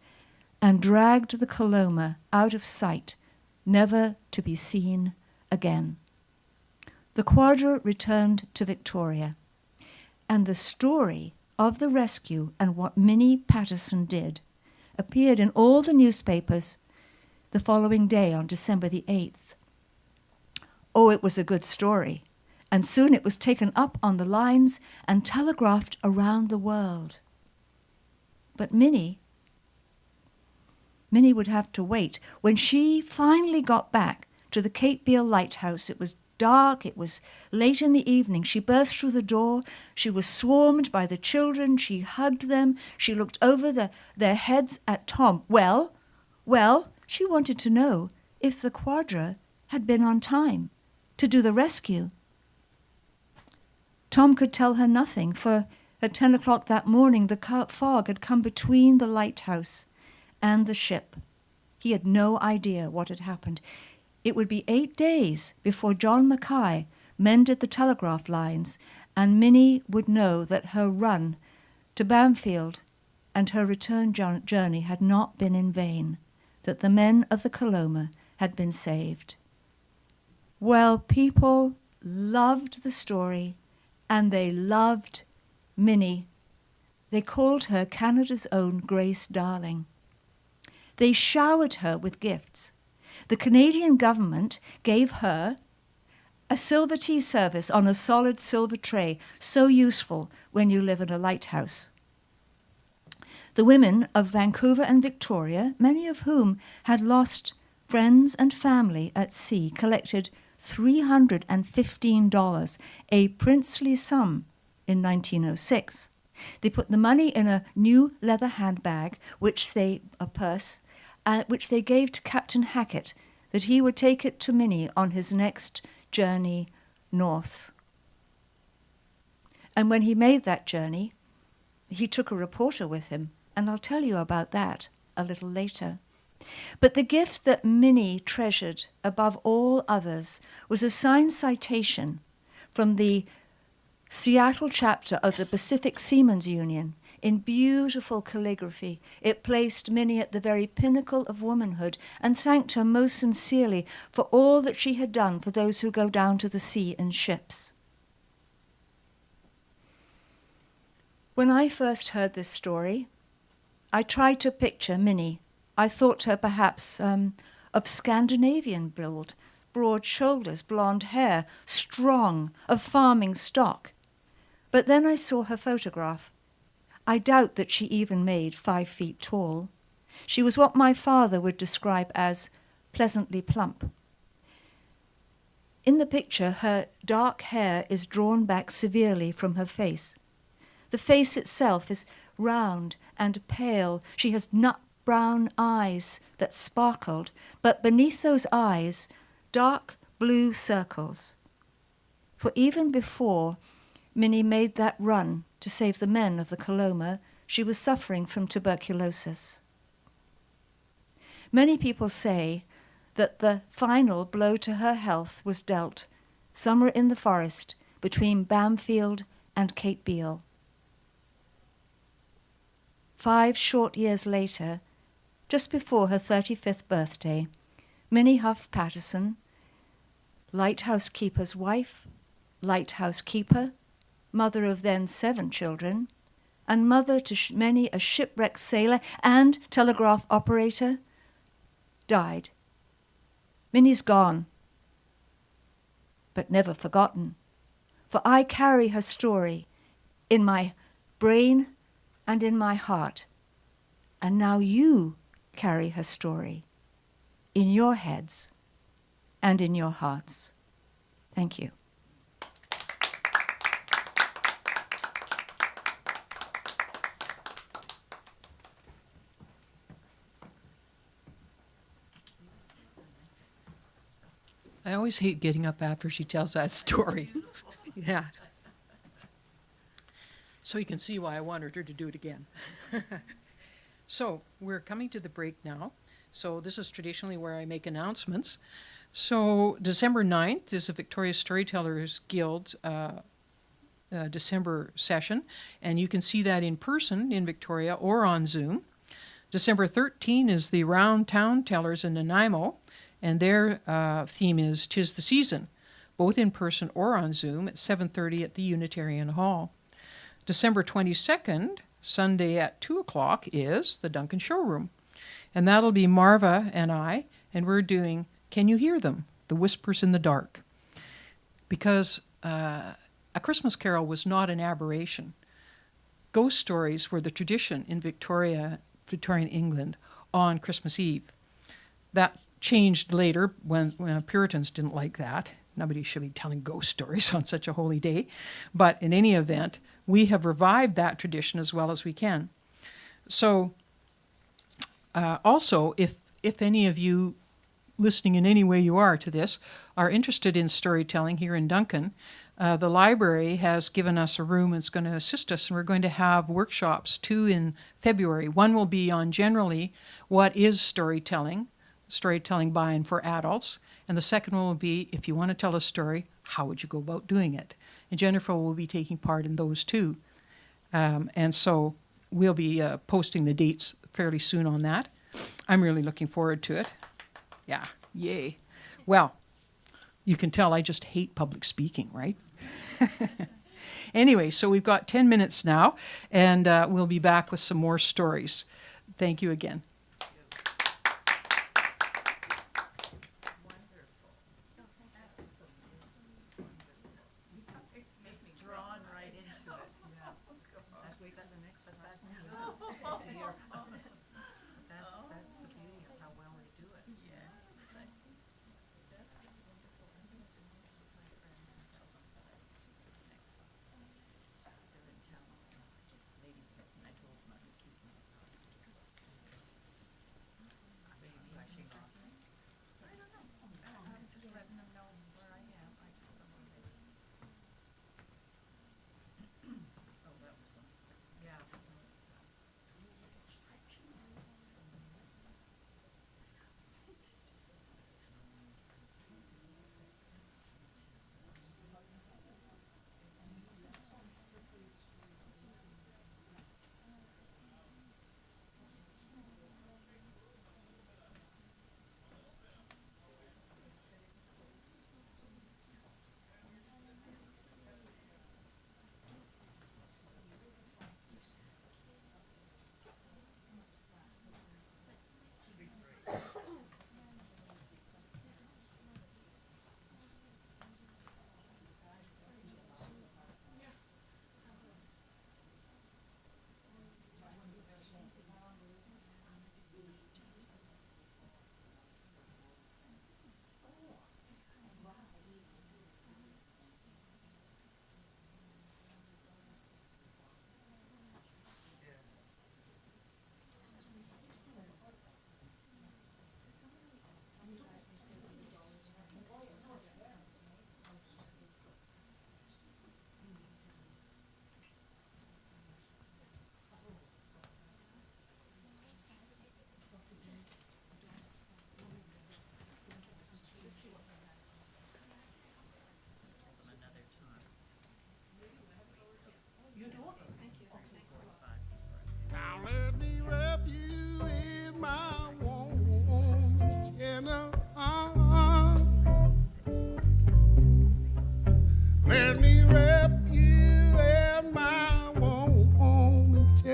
and dragged the Coloma out of sight, never to be seen again. The Quadra returned to Victoria, and the story of the rescue and what Minnie Patterson did appeared in all the newspapers the following day on December the 8th. Oh, it was a good story, and soon it was taken up on the lines and telegraphed around the world. But Minnie would have to wait. When she finally got back to the Cape Beale lighthouse, it was dark, it was late in the evening. She burst through the door. She was swarmed by the children. She hugged them. She looked over their heads at Tom. Well, she wanted to know if the Quadra had been on time to do the rescue. Tom could tell her nothing, for at 10 o'clock that morning the fog had come between the lighthouse and the ship. He had no idea what had happened. It would be 8 days before John Mackay mended the telegraph lines, and Minnie would know that her run to Bamfield and her return journey had not been in vain, that the men of the Coloma had been saved. Well, people loved the story, and they loved Minnie. They called her Canada's own Grace Darling. They showered her with gifts. The Canadian government gave her a silver tea service on a solid silver tray, so useful when you live in a lighthouse. The women of Vancouver and Victoria, many of whom had lost friends and family at sea, collected $315, a princely sum in 1906. They put the money in a new leather handbag, which they gave to Captain Hackett, that he would take it to Minnie on his next journey north. And when he made that journey, he took a reporter with him, and I'll tell you about that a little later. But the gift that Minnie treasured above all others was a signed citation from the Seattle chapter of the Pacific Seamen's Union. In beautiful calligraphy, it placed Minnie at the very pinnacle of womanhood and thanked her most sincerely for all that she had done for those who go down to the sea in ships. When I first heard this story, I tried to picture Minnie. I thought her perhaps of Scandinavian build, broad shoulders, blonde hair, strong, of farming stock. But then I saw her photograph. I doubt that she even made 5 feet tall. She was what my father would describe as pleasantly plump. In the picture, her dark hair is drawn back severely from her face. The face itself is round and pale. She has nut brown eyes that sparkled, but beneath those eyes, dark blue circles. For even before Minnie made that run to save the men of the Coloma, she was suffering from tuberculosis. Many people say that the final blow to her health was dealt somewhere in the forest between Bamfield and Cape Beale. 5 short years later, just before her 35th birthday, Minnie Huff Patterson, lighthouse keeper's wife, lighthouse keeper, mother of then 7 children, and mother to many a shipwrecked sailor and telegraph operator, died. Minnie's gone, but never forgotten, for I carry her story in my brain and in my heart, and now you carry her story in your heads and in your hearts. Thank you. I always hate getting up after she tells that story. Yeah. So you can see why I wanted her to do it again. So we're coming to the break now. So this is traditionally where I make announcements. So December 9th is the Victoria Storytellers Guild December session, and you can see that in person in Victoria or on Zoom. December 13th is the Round Town Tellers in Nanaimo, and their theme is 'Tis the Season, both in person or on Zoom at 7:30 at the Unitarian Hall. December 22nd, Sunday at 2 o'clock, is the Duncan Showroom. And that'll be Marva and I, and we're doing Can You Hear Them? The Whispers in the Dark. Because A Christmas Carol was not an aberration. Ghost stories were the tradition in Victorian England on Christmas Eve. That changed later when Puritans didn't like that. Nobody should be telling ghost stories on such a holy day. But in any event, we have revived that tradition as well as we can. So also, if any of you listening in any way you are to this are interested in storytelling here in Duncan, the library has given us a room and it's going to assist us, and we're going to have workshops, 2 in February. One will be on generally what is storytelling by and for adults, and the second one will be, if you want to tell a story, how would you go about doing it? And Jennifer will be taking part in those too. And so we'll be posting the dates fairly soon on that. I'm really looking forward to it. Yeah, yay. Well, you can tell I just hate public speaking, right? Anyway, so we've got 10 minutes now, and we'll be back with some more stories. Thank you again.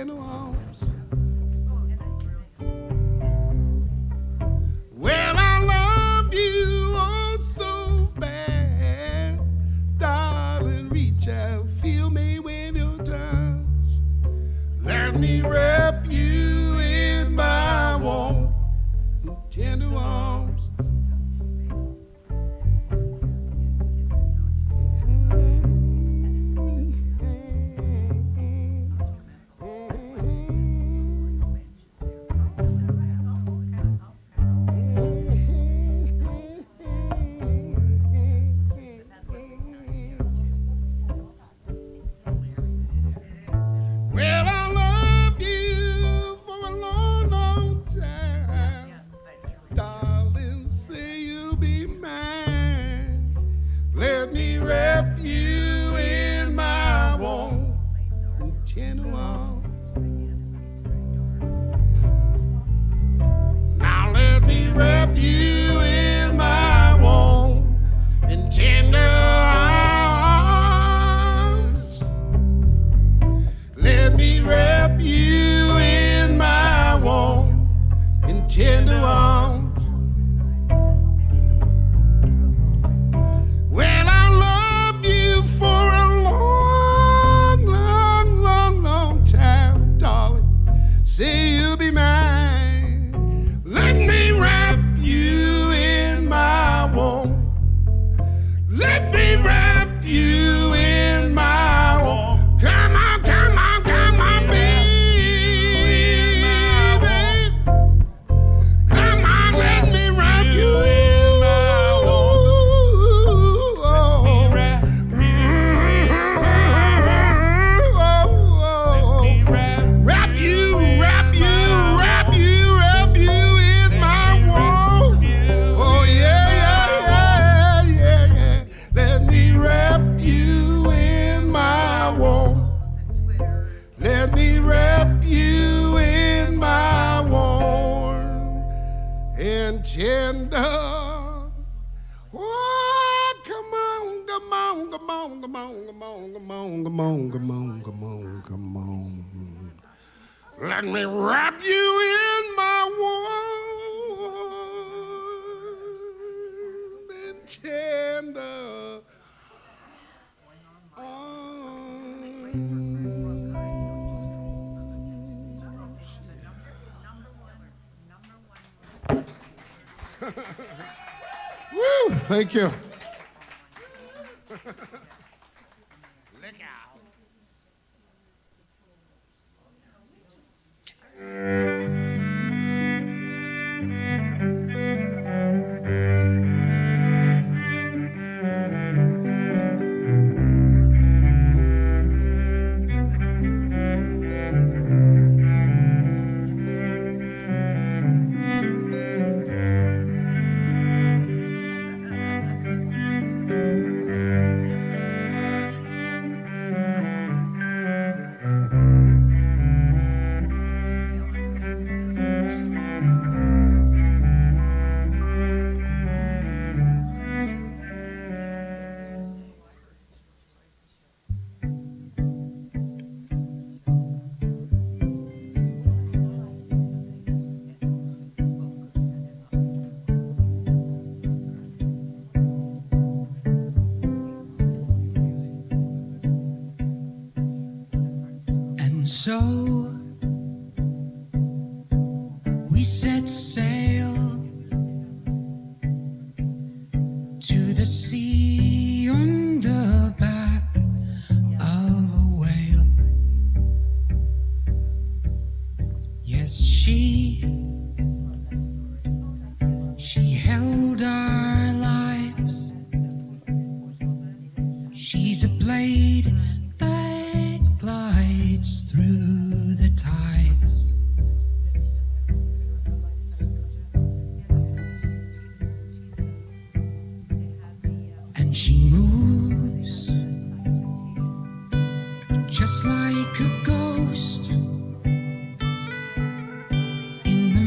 tender arms. Well, I love you oh so bad, darling. Reach out, feel me with your touch. Let me wrap you in my warm, tender arms. Well, I love you for a long, long time. Darling, say you'll be mine. Let me wrap you in my warm and tender arms. Now let me wrap you in my warm and tender arms. Let me wrap you in my warm and tender arms. Well, I love you for a long, long, long, long time, darling. Say you'll be mine. Let me wrap you in my warm. Let me wrap you in my warm. Come on, come on, come on, baby. Come on, let me wrap you in my warm. Wrap you, wrap you, wrap you, wrap you in my warm. Oh yeah, yeah, yeah, yeah, yeah. Let me wrap you in my warm. Let me wrap you in my warm and tender. Oh, come on, come on, come on, come on, come on, come on, come on, come on, come on, come on. Let me wrap you in my warm and tender Woo! Thank you. Look out. And so we set sail to the sea on the back of a whale. Yes, she held our lives. She's a blade that glides through the tides. And she moves just like a ghost in the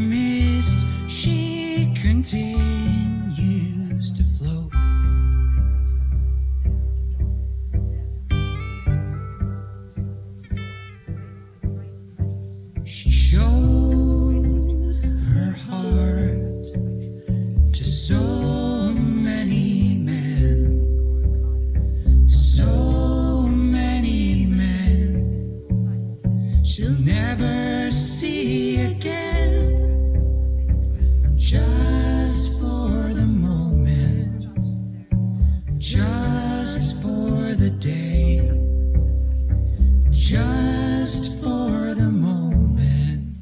never see again. Just for the moment, just for the day, just for the moment.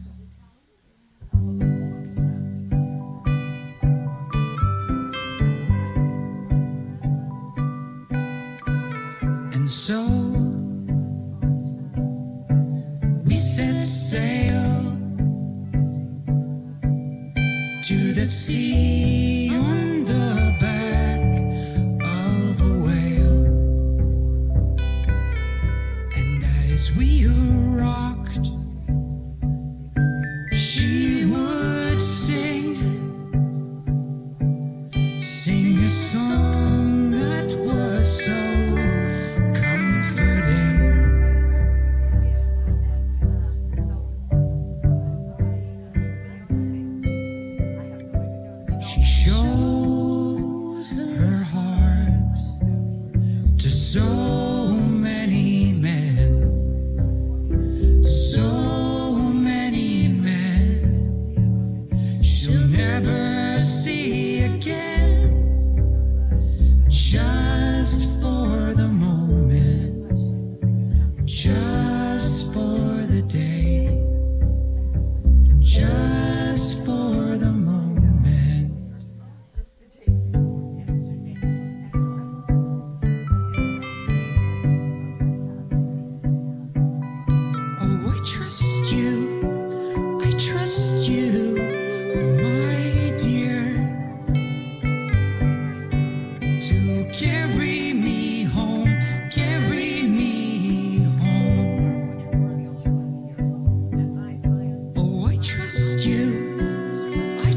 And so we set sail to the sea on the back of a whale. And as we rocked, she would sing a song that was so comforting. She showed her heart to so many men, so many men she'll never see again. Just for the moment, just for the day, just for the moment. Oh, I trust you, my dear, to carry me home, carry me home. Oh, I trust you, my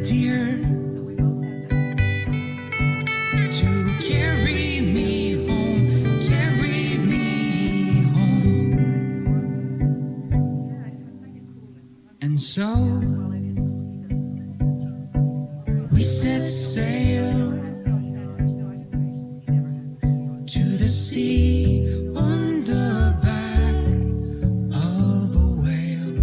dear, to carry me home, carry me home. And so we set sail to the sea on the back of a whale.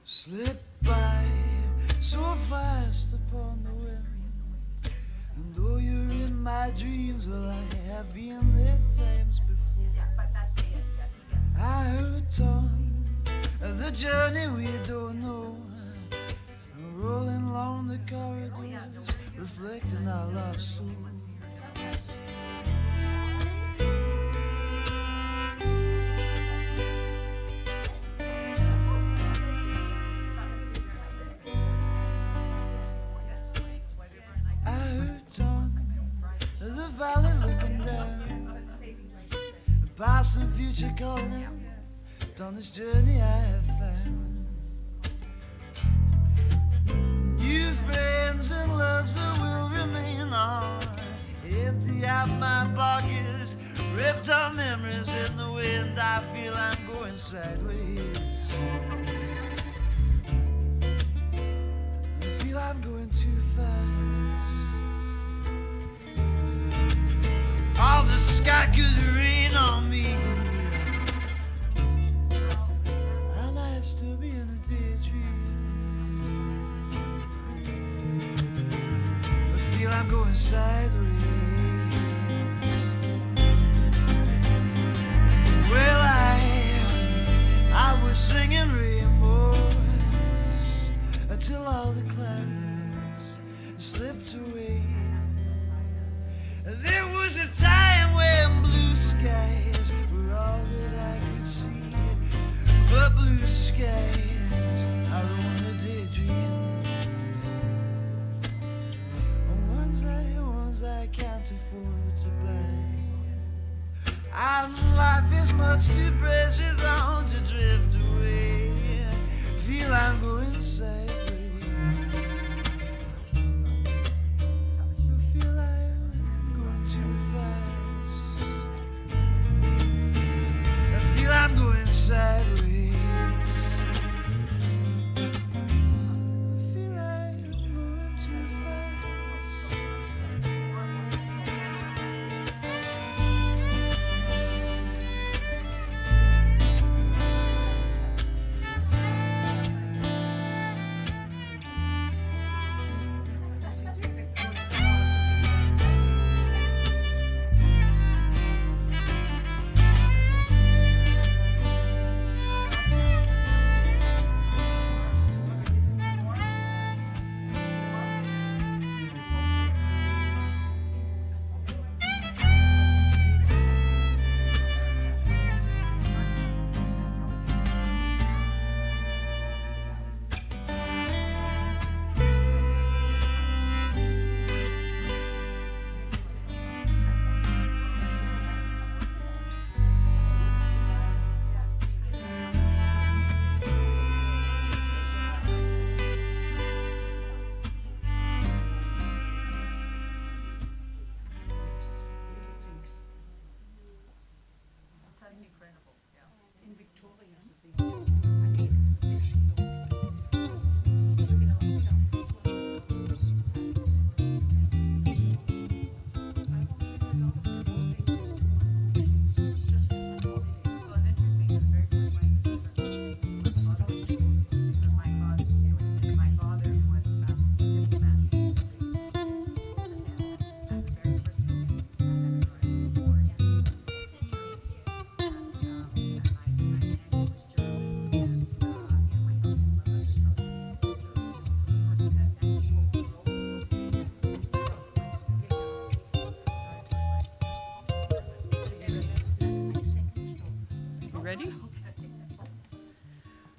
Slip by so fast upon the wind, and though you're in my dreams, well, I have been there times before. I hurt on the journey we don't know, rolling along the corridors, reflecting our lost souls. The valley looking down, past and future calling out, on this journey I have found new friends and loves that will remain on. Empty out my pockets, ripped our memories in the wind. I feel I'm going sideways, I feel I'm going too fast. All the sky could rain on me, and sideways. Well, I was singing rainbows until all the clouds slipped away. There was a time when blue skies were all that I could see, but blue skies are only daydreams. Ones I can't afford to buy. And life is much too precious on to drift away. Feel I'm going sideways. Feel I'm going too fast. I feel I'm going sideways. I feel I'm going too fast. Ready?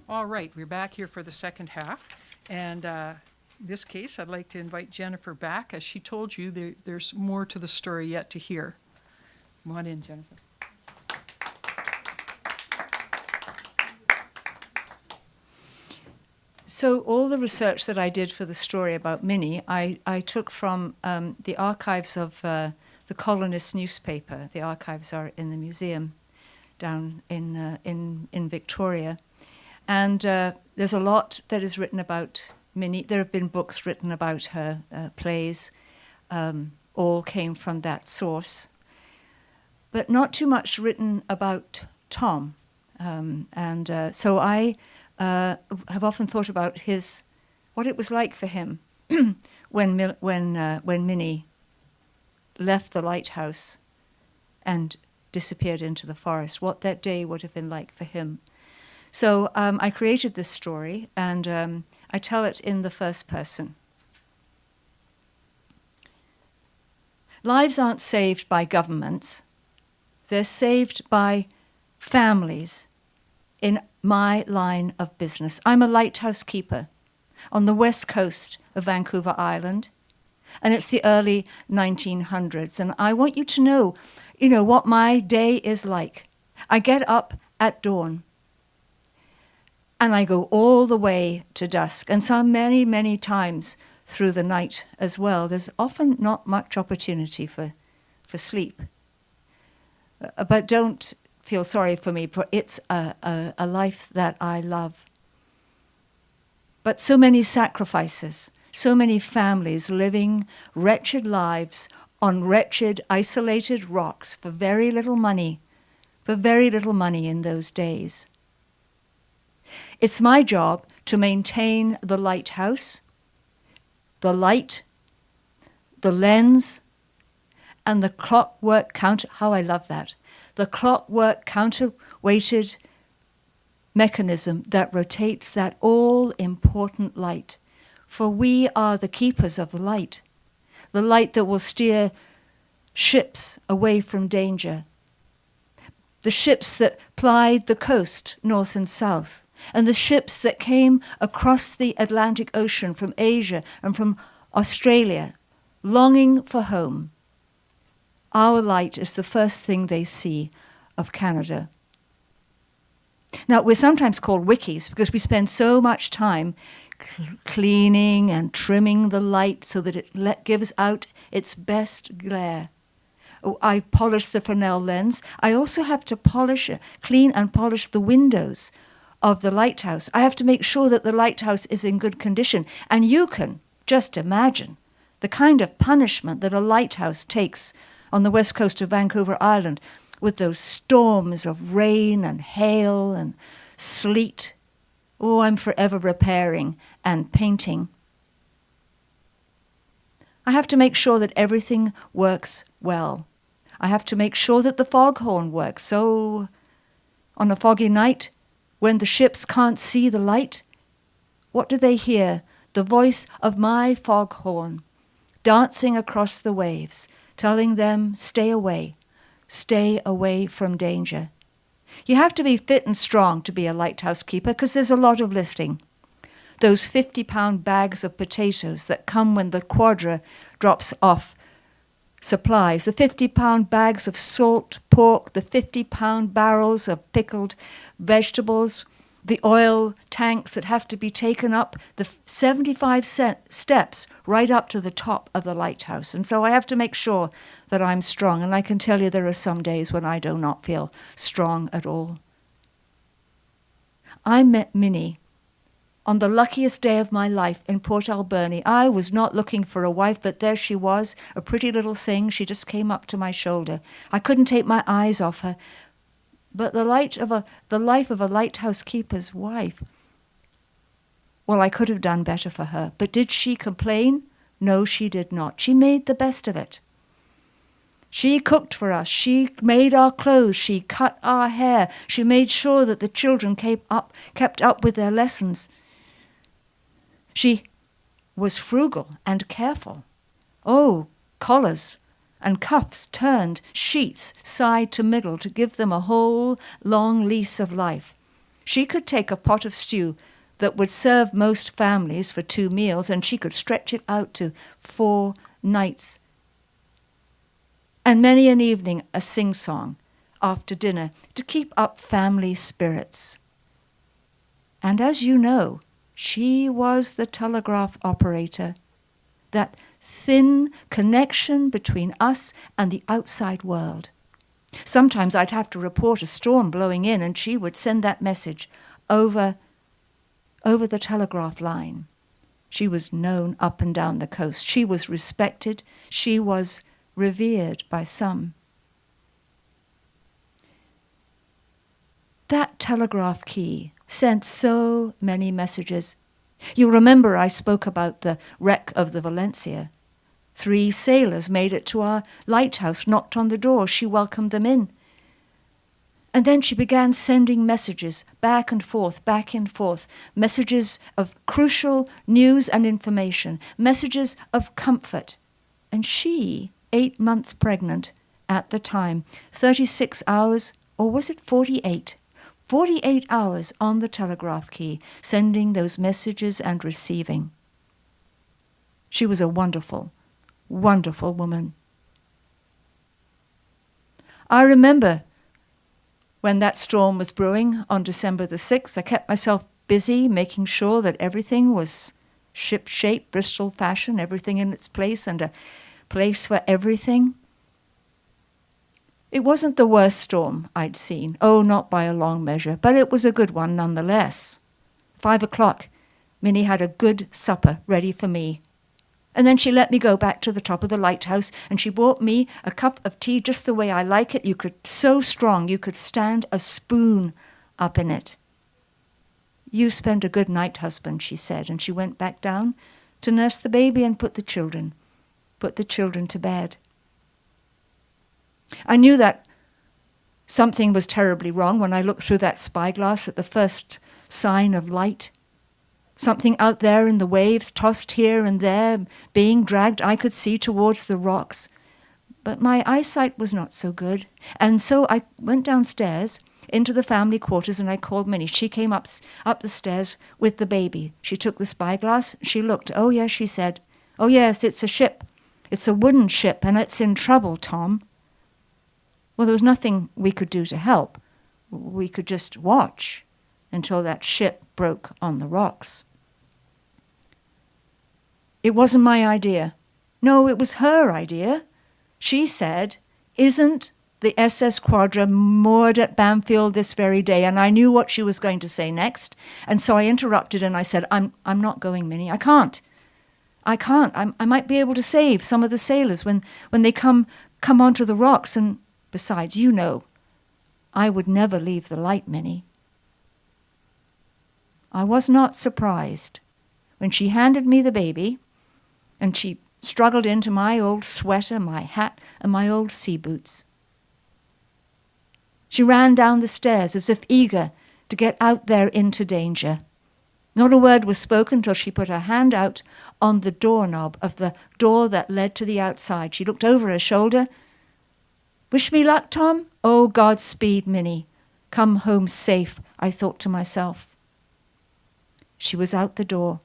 All right, we're back here for the second half. And in this case, I'd like to invite Jennifer back. As she told you, there's more to the story yet to hear. Come on in, Jennifer. So all the research that I did for the story about Minnie, I took from the archives of the Colonist newspaper. The archives are in the museum down in Victoria. And there's a lot that is written about Minnie. There have been books written about her, plays, all came from that source. But not too much written about Tom. So I have often thought about what it was like for him when Minnie left the lighthouse and disappeared into the forest, what that day would have been like for him. So I created this story, and I tell it in the first person. Lives aren't saved by governments. They're saved by families in my line of business. I'm a lighthouse keeper on the west coast of Vancouver Island, and it's the early 1900s. And I want you to know, what my day is like. I get up at dawn, and I go all the way to dusk, and some many, many times through the night as well. There's often not much opportunity for sleep. But don't feel sorry for me, for it's a life that I love. But so many sacrifices, so many families living wretched lives on wretched, isolated rocks for very little money in those days. It's my job to maintain the lighthouse, the the lens, and the clockwork how I love that, the clockwork counterweighted mechanism that rotates that all-important light. For we are the keepers of the light that will steer ships away from danger, the ships that plied the coast north and south, and the ships that came across the Atlantic Ocean from Asia and from Australia, longing for home. Our light is the first thing they see of Canada. Now, we're sometimes called wikis because we spend so much time cleaning and trimming the light so that it gives out its best glare. Oh, I polish the Fresnel lens. I also have to clean and polish the windows of the lighthouse. I have to make sure that the lighthouse is in good condition. And you can just imagine the kind of punishment that a lighthouse takes on the west coast of Vancouver Island with those storms of rain and hail and sleet. Oh, I'm forever repairing and painting. I have to make sure that everything works well. I have to make sure that the foghorn works. So on a foggy night, when the ships can't see the light, what do they hear? The voice of my foghorn dancing across the waves, telling them, stay away from danger. You have to be fit and strong to be a lighthouse keeper because there's a lot of lifting. Those 50-pound bags of potatoes that come when the quadra drops off supplies, the 50-pound bags of salt pork, the 50-pound barrels of pickled vegetables, the oil tanks that have to be taken up, the 75 steps right up to the top of the lighthouse. And so I have to make sure that I'm strong. And I can tell you there are some days when I do not feel strong at all. I met Minnie on the luckiest day of my life in Port Alberni. I was not looking for a wife, but there she was, a pretty little thing. She just came up to my shoulder. I couldn't take my eyes off her. But the life of a lighthouse keeper's wife, well, I could have done better for her. But did she complain? No, she did not. She made the best of it. She cooked for us. She made our clothes. She cut our hair. She made sure that the children kept up with their lessons. She was frugal and careful. Oh, collars and cuffs turned, sheets side to middle to give them a whole long lease of life. She could take a pot of stew that would serve most families for 2 meals, and she could stretch it out to 4 nights. And many an evening a sing-song after dinner to keep up family spirits. And as you know, she was the telegraph operator, that thin connection between us and the outside world. Sometimes I'd have to report a storm blowing in, and she would send that message over the telegraph line. She was known up and down the coast. She was respected. She was revered by some. That telegraph key sent so many messages. You'll remember I spoke about the wreck of the Valencia. 3 sailors made it to our lighthouse, knocked on the door. She welcomed them in. And then she began sending messages back and forth, messages of crucial news and information, messages of comfort. And she, 8 months pregnant at the time, 36 hours, or was it 48? 48 hours on the telegraph key, sending those messages and receiving. She was a wonderful, wonderful woman. I remember when that storm was brewing on December the 6th, I kept myself busy making sure that everything was ship-shape, Bristol fashion, everything in its place and a place for everything. It wasn't the worst storm I'd seen. Oh, not by a long measure, but it was a good one nonetheless. 5 o'clock, Minnie had a good supper ready for me. And then she let me go back to the top of the lighthouse, and she brought me a cup of tea just the way I like it. So strong you could stand a spoon up in it. You spend a good night, husband, she said, and she went back down to nurse the baby and put the children put the children to bed. I knew that something was terribly wrong when I looked through that spyglass at the first sign of light. Something out there in the waves, tossed here and there, being dragged, I could see towards the rocks. But my eyesight was not so good, and so I went downstairs into the family quarters and I called Minnie. She came up the stairs with the baby. She took the spyglass. She looked. "Oh, yes," she said. "Oh, yes, it's a ship. It's a wooden ship, and it's in trouble, Tom." Well, there was nothing we could do to help. We could just watch until that ship broke on the rocks. It wasn't my idea. No, it was her idea. She said, "Isn't the SS Quadra moored at Bamfield this very day?" And I knew what she was going to say next. And so I interrupted and I said, I'm not going, Minnie. I can't. I might be able to save some of the sailors when they come onto the rocks. And besides, you know, I would never leave the light, Minnie. I was not surprised when she handed me the baby and she struggled into my old sweater, my hat, and my old sea boots. She ran down the stairs as if eager to get out there into danger. Not a word was spoken till she put her hand out on the doorknob of the door that led to the outside. She looked over her shoulder. "Wish me luck, Tom? Oh, Godspeed, Minnie. Come home safe," I thought to myself. She was out the door.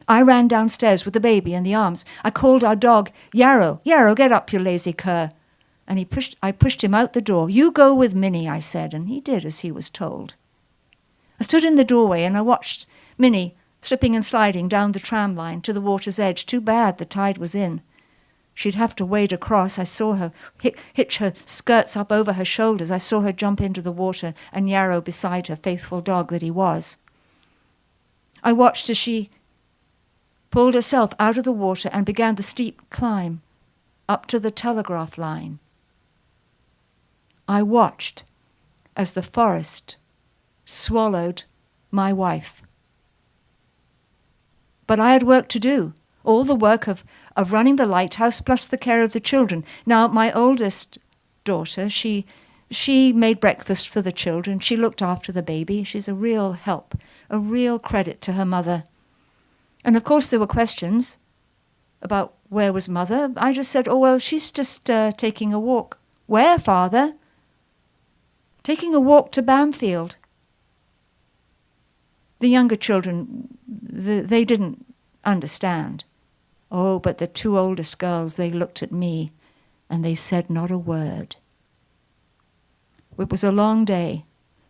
I ran downstairs with the baby in the arms. I called our dog, "Yarrow, Yarrow, get up, you lazy cur." And I pushed him out the door. "You go with Minnie," I said, and he did as he was told. I stood in the doorway and I watched Minnie slipping and sliding down the tram line to the water's edge. Too bad the tide was in. She'd have to wade across. I saw her hitch her skirts up over her shoulders. I saw her jump into the water and Yarrow beside her, faithful dog that he was. I watched as she pulled herself out of the water and began the steep climb up to the telegraph line. I watched as the forest swallowed my wife. But I had work to do, all the work of running the lighthouse plus the care of the children. Now, my oldest daughter, she made breakfast for the children. She looked after the baby. She's a real help, a real credit to her mother. And of course there were questions about where was Mother. I just said, "Oh, well, she's just taking a walk." "Where, Father?" "Taking a walk to Bamfield." The younger children, they didn't understand. Oh, but the two oldest girls, they looked at me and they said not a word. It was a long day,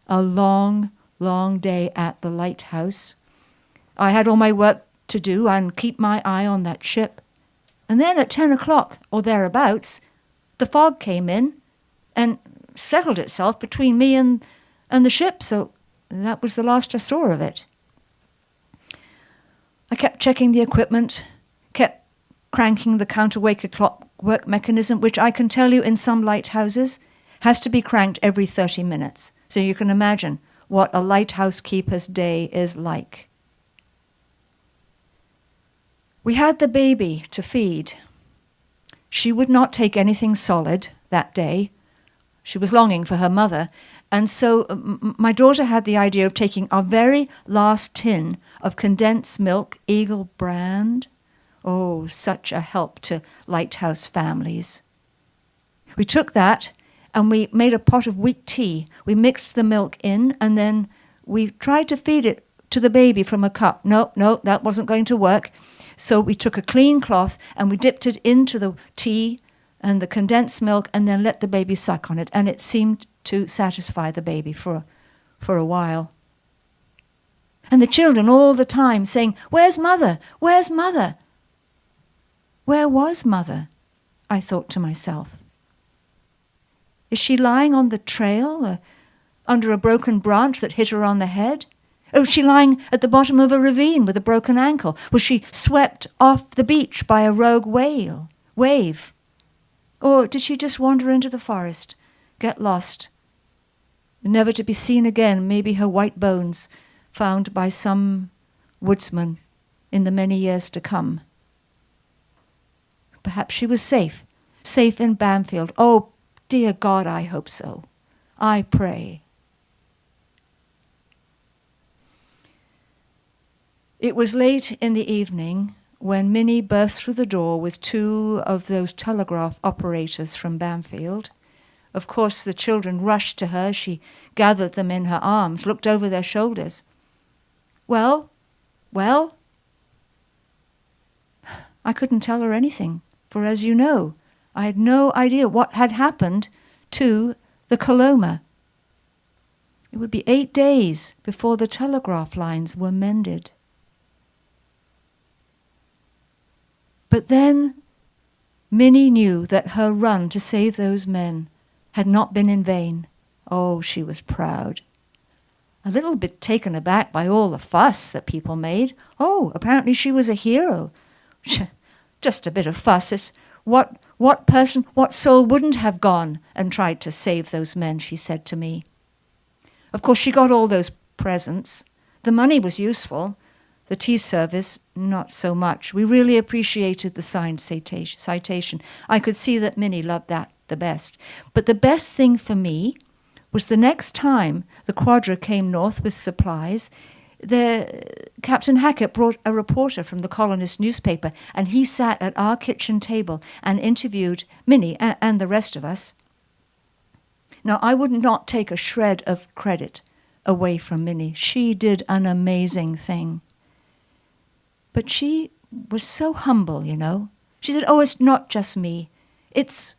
a long, long day at the lighthouse. I had all my work to do and keep my eye on that ship. And then at 10 o'clock or thereabouts, the fog came in and settled itself between me and the ship, so that was the last I saw of it. I kept checking the equipment, kept cranking the counterweight clockwork mechanism, which I can tell you in some lighthouses has to be cranked every 30 minutes. So you can imagine what a lighthouse keeper's day is like. We had the baby to feed. She would not take anything solid that day. She was longing for her mother. And so my daughter had the idea of taking our very last tin of condensed milk, Eagle brand. Oh, such a help to lighthouse families. We took that and we made a pot of weak tea. We mixed the milk in and then we tried to feed it to the baby from a cup. No, that wasn't going to work. So we took a clean cloth and we dipped it into the tea and the condensed milk and then let the baby suck on it. And it seemed to satisfy the baby for a while. And the children all the time saying, "Where's Mother? Where's Mother?" Where was Mother? I thought to myself. Is she lying on the trail under a broken branch that hit her on the head? Or was she lying at the bottom of a ravine with a broken ankle? Was she swept off the beach by a rogue wave? Or did she just wander into the forest, get lost, never to be seen again, maybe her white bones found by some woodsman in the many years to come? Perhaps she was safe in Bamfield. Oh, dear God, I hope so. I pray. It was late in the evening when Minnie burst through the door with 2 of those telegraph operators from Bamfield. Of course, the children rushed to her. She gathered them in her arms, looked over their shoulders. Well? I couldn't tell her anything, for as you know, I had no idea what had happened to the Coloma. It would be 8 days before the telegraph lines were mended. But then Minnie knew that her run to save those men had not been in vain. Oh, she was proud. A little bit taken aback by all the fuss that people made. Oh, apparently she was a hero. Just a bit of fuss. It's what soul wouldn't have gone and tried to save those men, she said to me. Of course, she got all those presents. The money was useful. The tea service, not so much. We really appreciated the signed citation. I could see that Minnie loved that the best. But the best thing for me was the next time the Quadra came north with supplies, Captain Hackett brought a reporter from the colonist newspaper, and he sat at our kitchen table and interviewed Minnie and the rest of us. Now, I would not take a shred of credit away from Minnie. She did an amazing thing. But she was so humble, you know. She said, oh, it's not just me. It's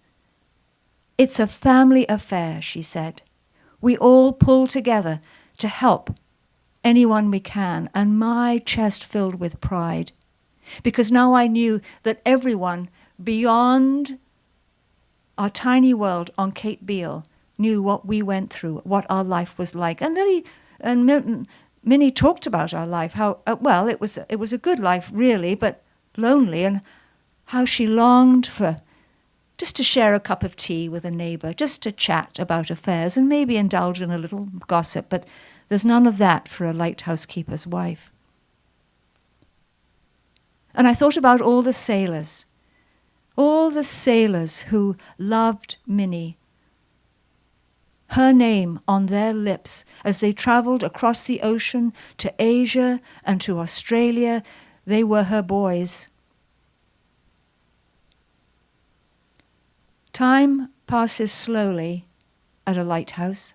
a family affair, she said. We all pull together to help anyone we can. And my chest filled with pride, because now I knew that everyone beyond our tiny world on Cape Beale knew what we went through, what our life was like. And Lily and Minnie talked about our life, how, well, it was a good life, really, but lonely, and how she longed for just to share a cup of tea with a neighbour, just to chat about affairs and maybe indulge in a little gossip, but there's none of that for a lighthouse keeper's wife. And I thought about all the sailors who loved Minnie, her name on their lips as they travelled across the ocean to Asia and to Australia. They were her boys. Time passes slowly at a lighthouse.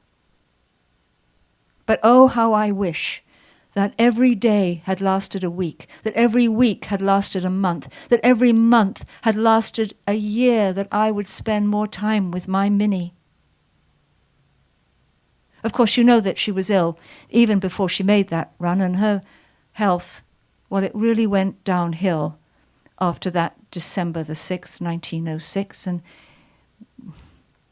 But oh, how I wish that every day had lasted a week, that every week had lasted a month, that every month had lasted a year, that I would spend more time with my Minnie. Of course, you know that she was ill even before she made that run, and her health, well, it really went downhill after that December the 6th, 1906, and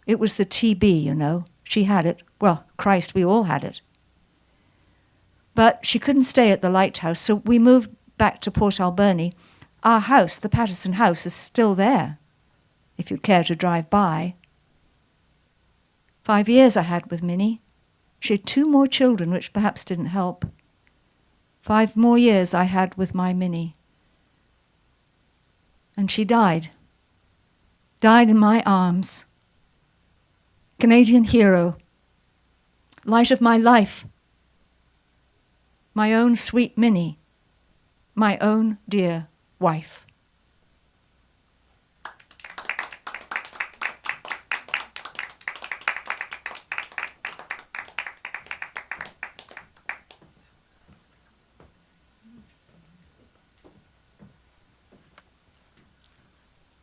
it was the TB, you know. She had it. Well, Christ, we all had it. But she couldn't stay at the lighthouse, so we moved back to Port Alberni. Our house, the Patterson house, is still there, if you'd care to drive by. 5 years I had with Minnie. She had 2 more children, which perhaps didn't help. 5 more years I had with my Minnie. And she died. Died in my arms. Canadian hero. Light of my life. My own sweet Minnie. My own dear wife.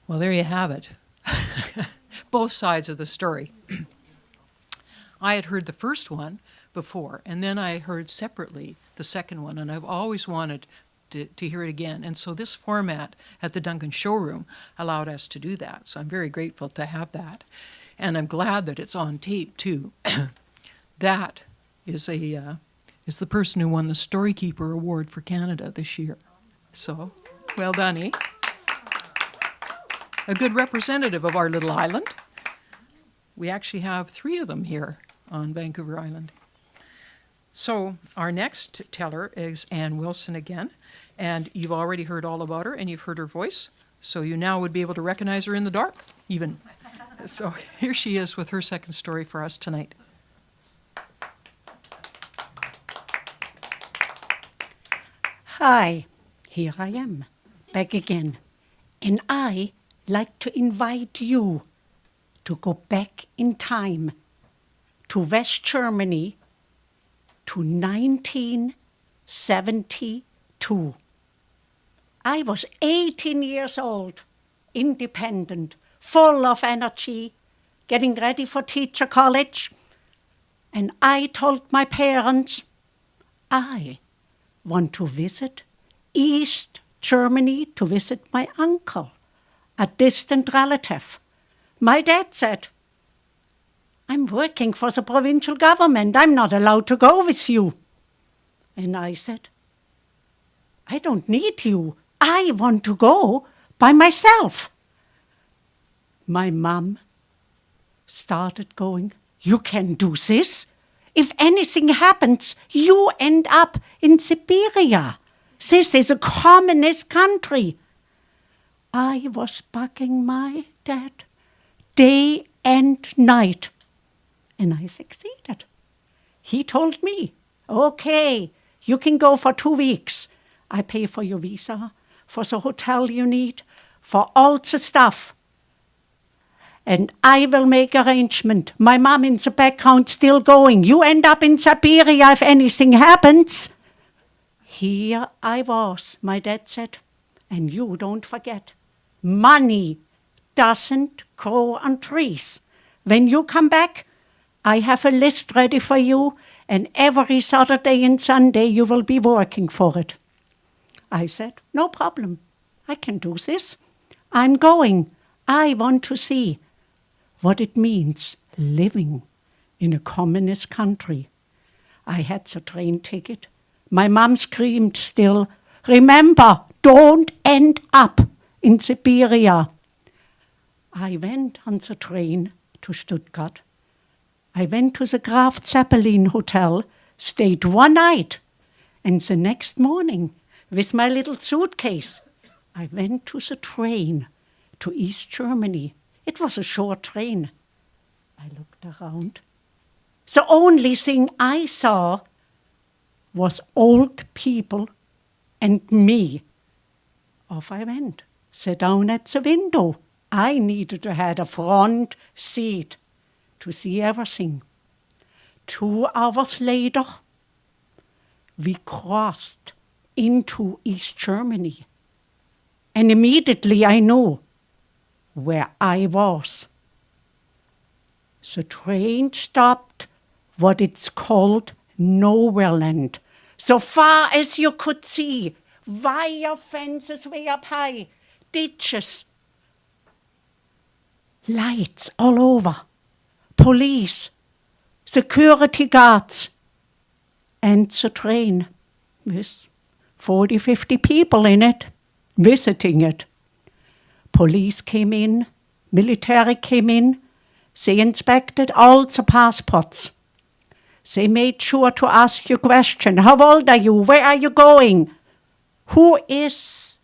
Well, there you have it. Both sides of the story. I had heard the first one before, and then I heard separately the second one, and I've always wanted to hear it again. And so this format at the Duncan Showroom allowed us to do that. So I'm very grateful to have that. And I'm glad that it's on tape, too. That is the person who won the Storykeeper Award for Canada this year. So, well done, eh? A good representative of our little island. We actually have 3 of them here on Vancouver Island. So our next teller is Ann Wilson again, and you've already heard all about her, and you've heard her voice. So you now would be able to recognize her in the dark, even. So here she is with her second story for us tonight. Hi, here I am, back again. And I like to invite you to go back in time to West Germany to 1972. I was 18 years old, independent, full of energy, getting ready for teacher college. And I told my parents, I want to visit East Germany to visit my uncle, a distant relative. My dad said, I'm working for the provincial government. I'm not allowed to go with you. And I said, I don't need you. I want to go by myself. My mom started going, you can do this? If anything happens, you end up in Siberia. This is a communist country. I was bugging my dad day and night, and I succeeded. He told me, okay, you can go for 2 weeks. I pay for your visa, for the hotel you need, for all the stuff. And I will make arrangement. My mom in the background still going. You end up in Siberia if anything happens. Here I was, my dad said. And you don't forget, money doesn't grow on trees. When you come back, I have a list ready for you, and every Saturday and Sunday you will be working for it. I said, no problem. I can do this. I'm going. I want to see what it means living in a communist country. I had the train ticket. My mom screamed still, remember, don't end up in Siberia. I went on the train to Stuttgart. I went to the Graf Zeppelin Hotel, stayed 1 night, and the next morning, with my little suitcase, I went to the train to East Germany. It was a short train. I looked around. The only thing I saw was old people and me. Off I went, sat down at the window. I needed to have a front seat to see everything. 2 hours later, we crossed into East Germany. And immediately I knew where I was. The train stopped what it's called Nowhere Land. So far as you could see, wire fences way up high, ditches, lights all over, police, security guards, and the train with 40, 50 people in it, visiting it. Police came in, military came in, they inspected all the passports. They made sure to ask you question. How old are you? Where are you going? Who is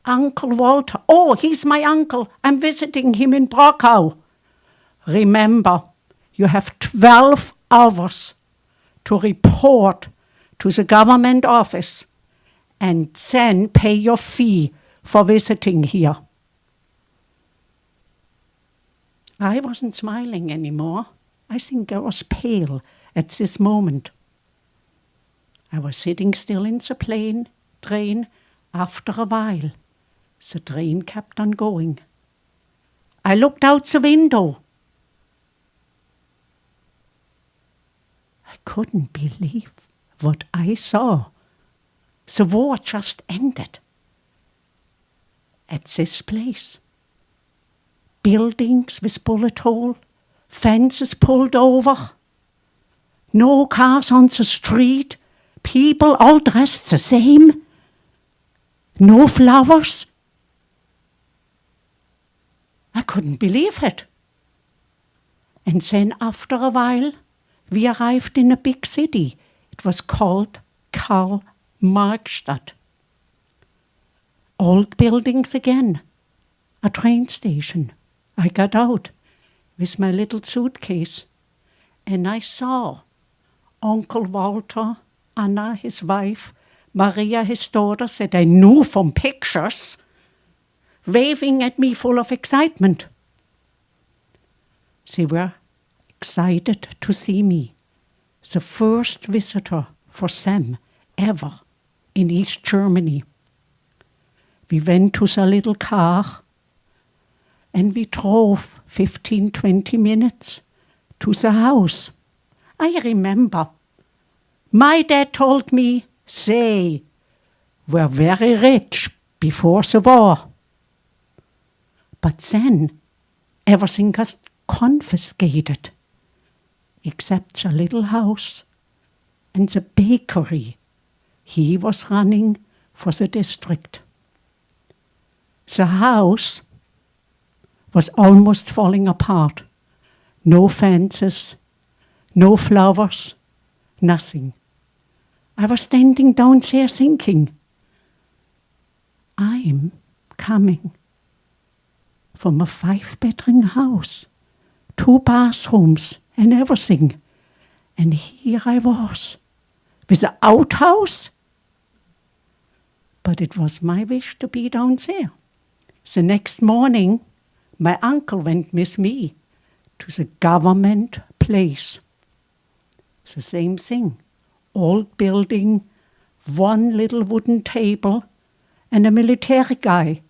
Uncle Walter? Oh, he's my uncle. I'm visiting him in Brockau. Remember, you have 12 hours to report to the government office and then pay your fee for visiting here. I wasn't smiling anymore. I think I was pale at this moment. I was sitting still in the train. After a while, the train kept on going. I looked out the window. I couldn't believe what I saw. The war just ended. At this place, buildings with bullet hole, fences pulled over, no cars on the street, people all dressed the same, no flowers. I couldn't believe it. And then after a while, we arrived in a big city. It was called Karl-Marx-Stadt. Old buildings again, a train station. I got out with my little suitcase, and I saw Uncle Walter, Anna, his wife, Maria, his daughter, that I knew from pictures, waving at me full of excitement. They were excited to see me, the first visitor for them ever in East Germany. We went to the little car and we drove 15-20 minutes to the house. I remember my dad told me they were very rich before the war. But then everything got confiscated, except the little house and the bakery he was running for the district. The house was almost falling apart. No fences, no flowers, nothing. I was standing down there thinking, I'm coming from a 5-bedroom house, 2 bathrooms and everything. And here I was, with an outhouse. But it was my wish to be down there. The next morning, my uncle went with me to the government place. The same thing. Old building, 1 little wooden table, and a military guy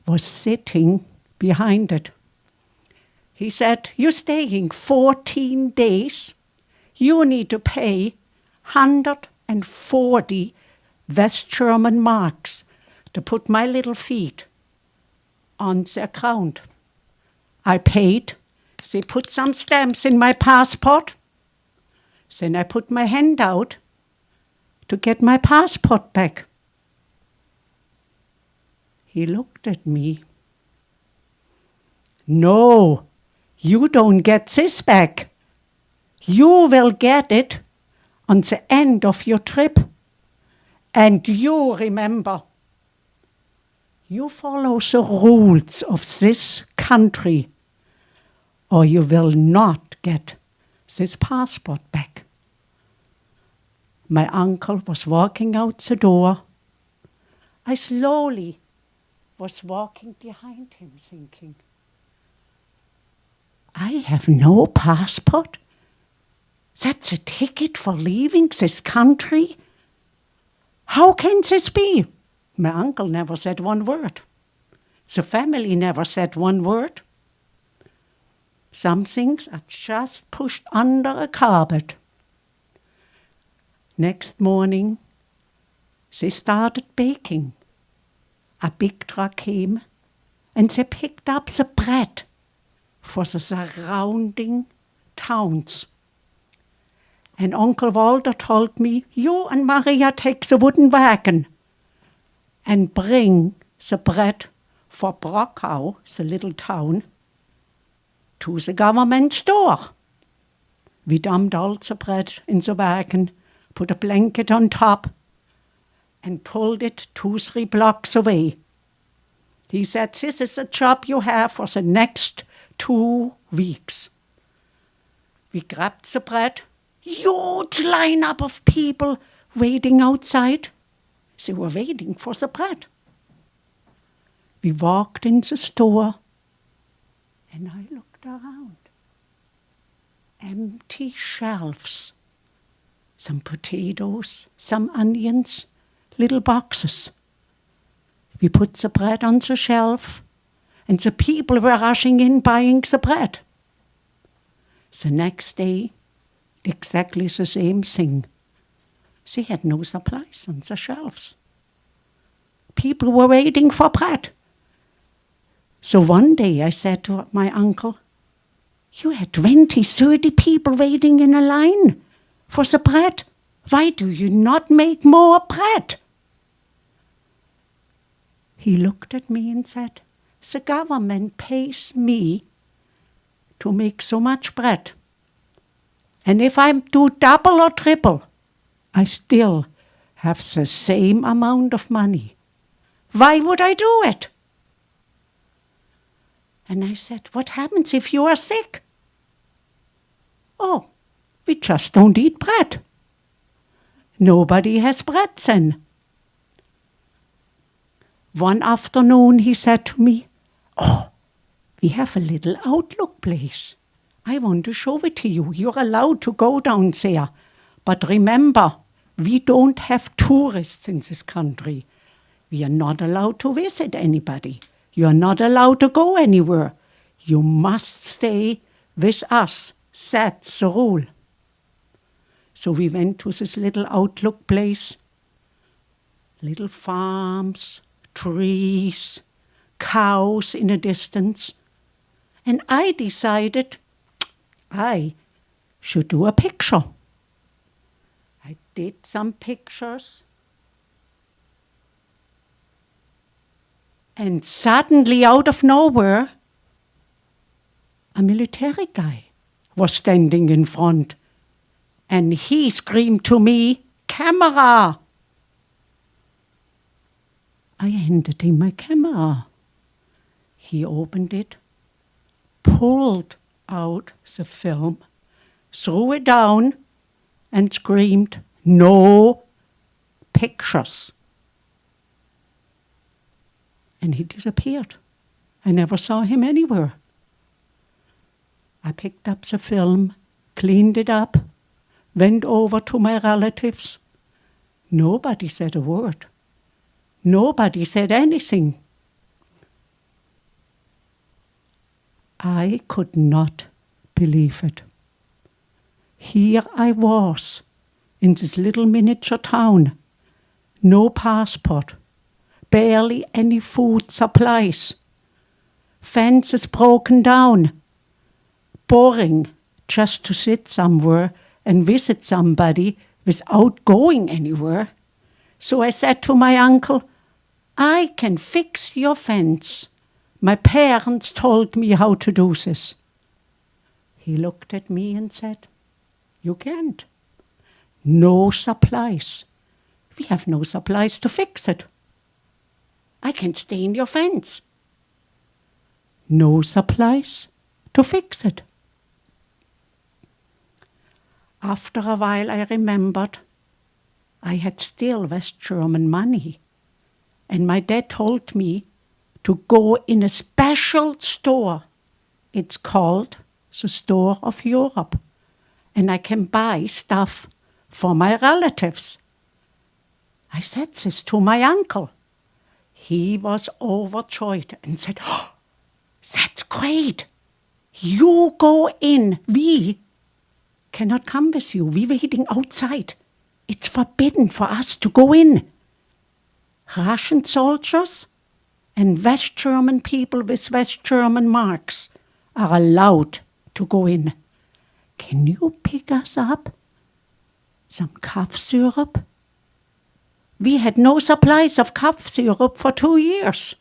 was sitting behind it. He said, "You're staying 14 days. You need to pay 140 West German marks to put my little feet on the account." I paid. They put some stamps in my passport. Then I put my hand out to get my passport back. He looked at me. "No, you don't get this back. You will get it on the end of your trip. And you remember, you follow the rules of this country, or you will not get this passport back." My uncle was walking out the door. I slowly was walking behind him thinking, I have no passport? That's a ticket for leaving this country? How can this be? My uncle never said one word. The family never said one word. Some things are just pushed under a carpet. Next morning, they started baking. A big truck came and they picked up the bread for the surrounding towns. And Uncle Walter told me, "You and Maria take the wooden wagon and bring the bread for Brockau, the little town, to the government store." We dumped all the bread in the wagon, put a blanket on top, and pulled it 2-3 blocks away. He said, "This is a job you have for the next 2 weeks." We grabbed the bread. Huge lineup of people waiting outside. They were waiting for the bread. We walked in the store, and I looked around. Empty shelves. Some potatoes, some onions, little boxes. We put the bread on the shelf, and the people were rushing in buying the bread. The next day, exactly the same thing. They had no supplies on the shelves. People were waiting for bread. So one day I said to my uncle, "You had 20-30 people waiting in a line for the bread. Why do you not make more bread?" He looked at me and said, "The government pays me to make so much bread. And if I do double or triple, I still have the same amount of money. Why would I do it?" And I said, what happens if you are sick? Oh, we just don't eat bread. Nobody has bread then. One afternoon he said to me, oh, we have a little outlook place. I want to show it to you. You're allowed to go down there. But remember, we don't have tourists in this country. We are not allowed to visit anybody. You are not allowed to go anywhere. You must stay with us. That's the rule. So we went to this little outlook place. Little farms, trees, cows in the distance. And I decided I should do a picture. I did some pictures. And suddenly, out of nowhere, a military guy was standing in front. And he screamed to me, camera! I handed him my camera. He opened it, pulled out the film, threw it down, and screamed, no pictures. And he disappeared. I never saw him anywhere. I picked up the film, cleaned it up, went over to my relatives. Nobody said a word. Nobody said anything. I could not believe it. Here I was, in this little miniature town. No passport, barely any food supplies. Fences broken down. Boring just to sit somewhere and visit somebody without going anywhere. So I said to my uncle, I can fix your fence. My parents told me how to do this. He looked at me and said, you can't. No supplies. We have no supplies to fix it. I can stain your fence. No supplies to fix it. After a while I remembered I had still West German money. And my dad told me to go in a special store. It's called the Store of Europe. And I can buy stuff for my relatives. I said this to my uncle. He was overjoyed and said, oh, that's great. You go in. We cannot come with you. We're waiting outside. It's forbidden for us to go in. Russian soldiers and West German people with West German marks are allowed to go in. Can you pick us up some cough syrup? We had no supplies of cough syrup for 2 years.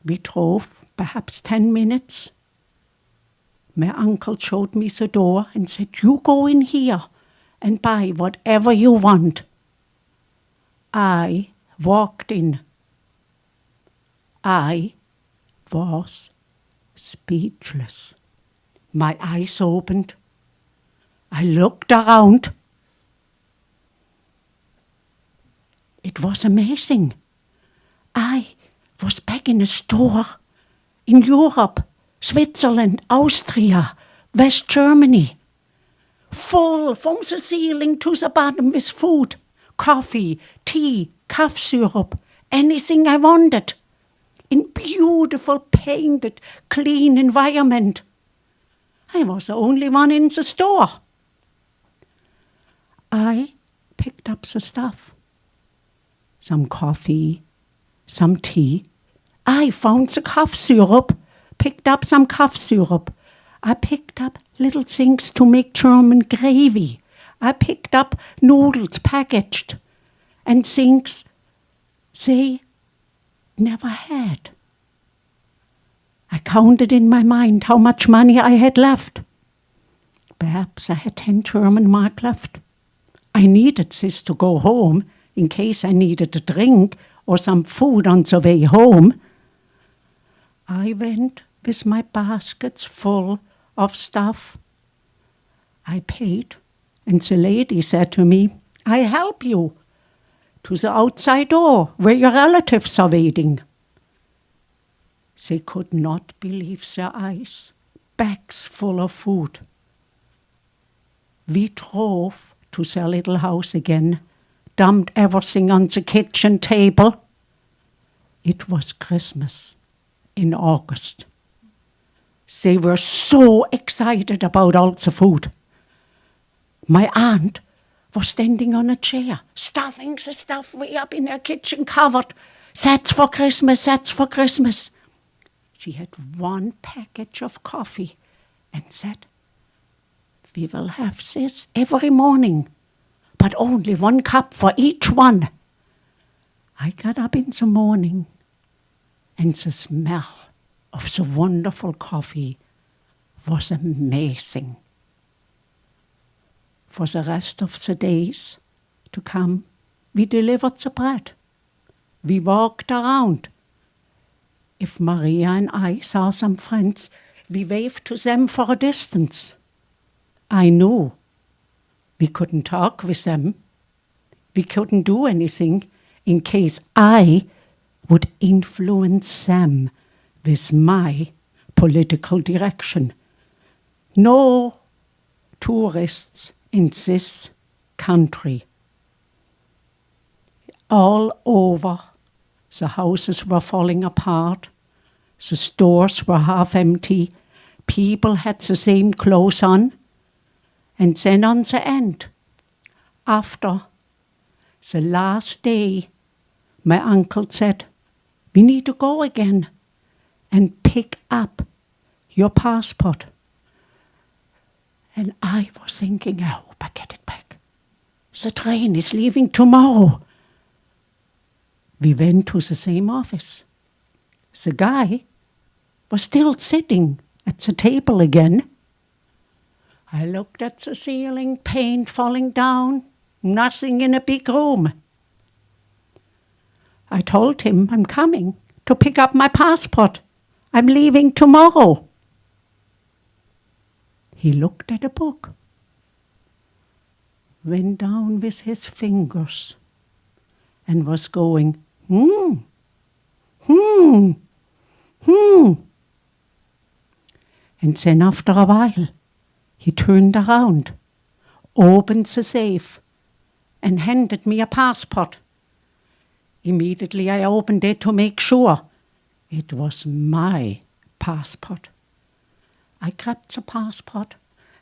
We drove perhaps 10 minutes. My uncle showed me the door and said, you go in here and buy whatever you want. I walked in. I was speechless. My eyes opened. I looked around. It was amazing. I was back in a store in Europe, Switzerland, Austria, West Germany, full from the ceiling to the bottom with food, coffee, tea, cough syrup, anything I wanted, in beautiful, painted, clean environment. I was the only one in the store. I picked up the stuff. Some coffee, some tea. I found the cough syrup, picked up some cough syrup. I picked up little things to make German gravy. I picked up noodles packaged and things they never had. I counted in my mind how much money I had left. Perhaps I had 10 German mark left. I needed this to go home in case I needed a drink or some food on the way home. I went with my baskets full of stuff. I paid, and the lady said to me, I help you to the outside door where your relatives are waiting. They could not believe their eyes. Bags full of food. We drove to their little house again, dumped everything on the kitchen table. It was Christmas in August. They were so excited about all the food. My aunt was standing on a chair, stuffing the stuff way up in her kitchen cupboard. That's for Christmas, that's for Christmas. She had one package of coffee and said, we will have this every morning, but only 1 cup for each one. I got up in the morning, and the smell of the wonderful coffee was amazing. For the rest of the days to come, we delivered the bread. We walked around. If Maria and I saw some friends, we waved to them for a distance. I knew we couldn't talk with them. We couldn't do anything in case I would influence them with my political direction. No tourists in this country. All over, the houses were falling apart. The stores were half empty. People had the same clothes on. And then on the end, after the last day, my uncle said, we need to go again and pick up your passport. And I was thinking, I hope I get it back. The train is leaving tomorrow. We went to the same office. The guy was still sitting at the table again. I looked at the ceiling, paint falling down, nothing in a big room. I told him I'm coming to pick up my passport. I'm leaving tomorrow. He looked at a book, went down with his fingers, and was going, And then after a while, he turned around, opened the safe, and handed me a passport. Immediately I opened it to make sure it was my passport. I grabbed the passport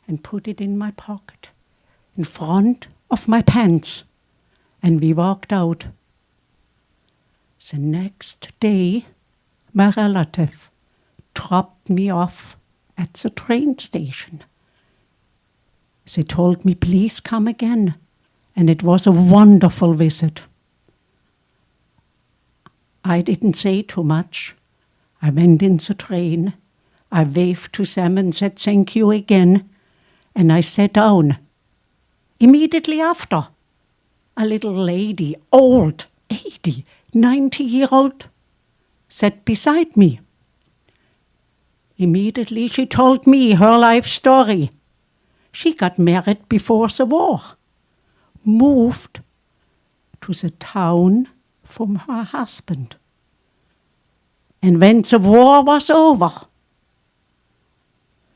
and put it in my pocket, in front of my pants, and we walked out. The next day, my relative dropped me off at the train station. They told me, please come again, and it was a wonderful visit. I didn't say too much. I went in the train. I waved to them and said thank you again, and I sat down. Immediately after, a little lady, old, 80, 90-year-old, sat beside me. Immediately she told me her life story. She got married before the war, moved to the town from her husband. And when the war was over,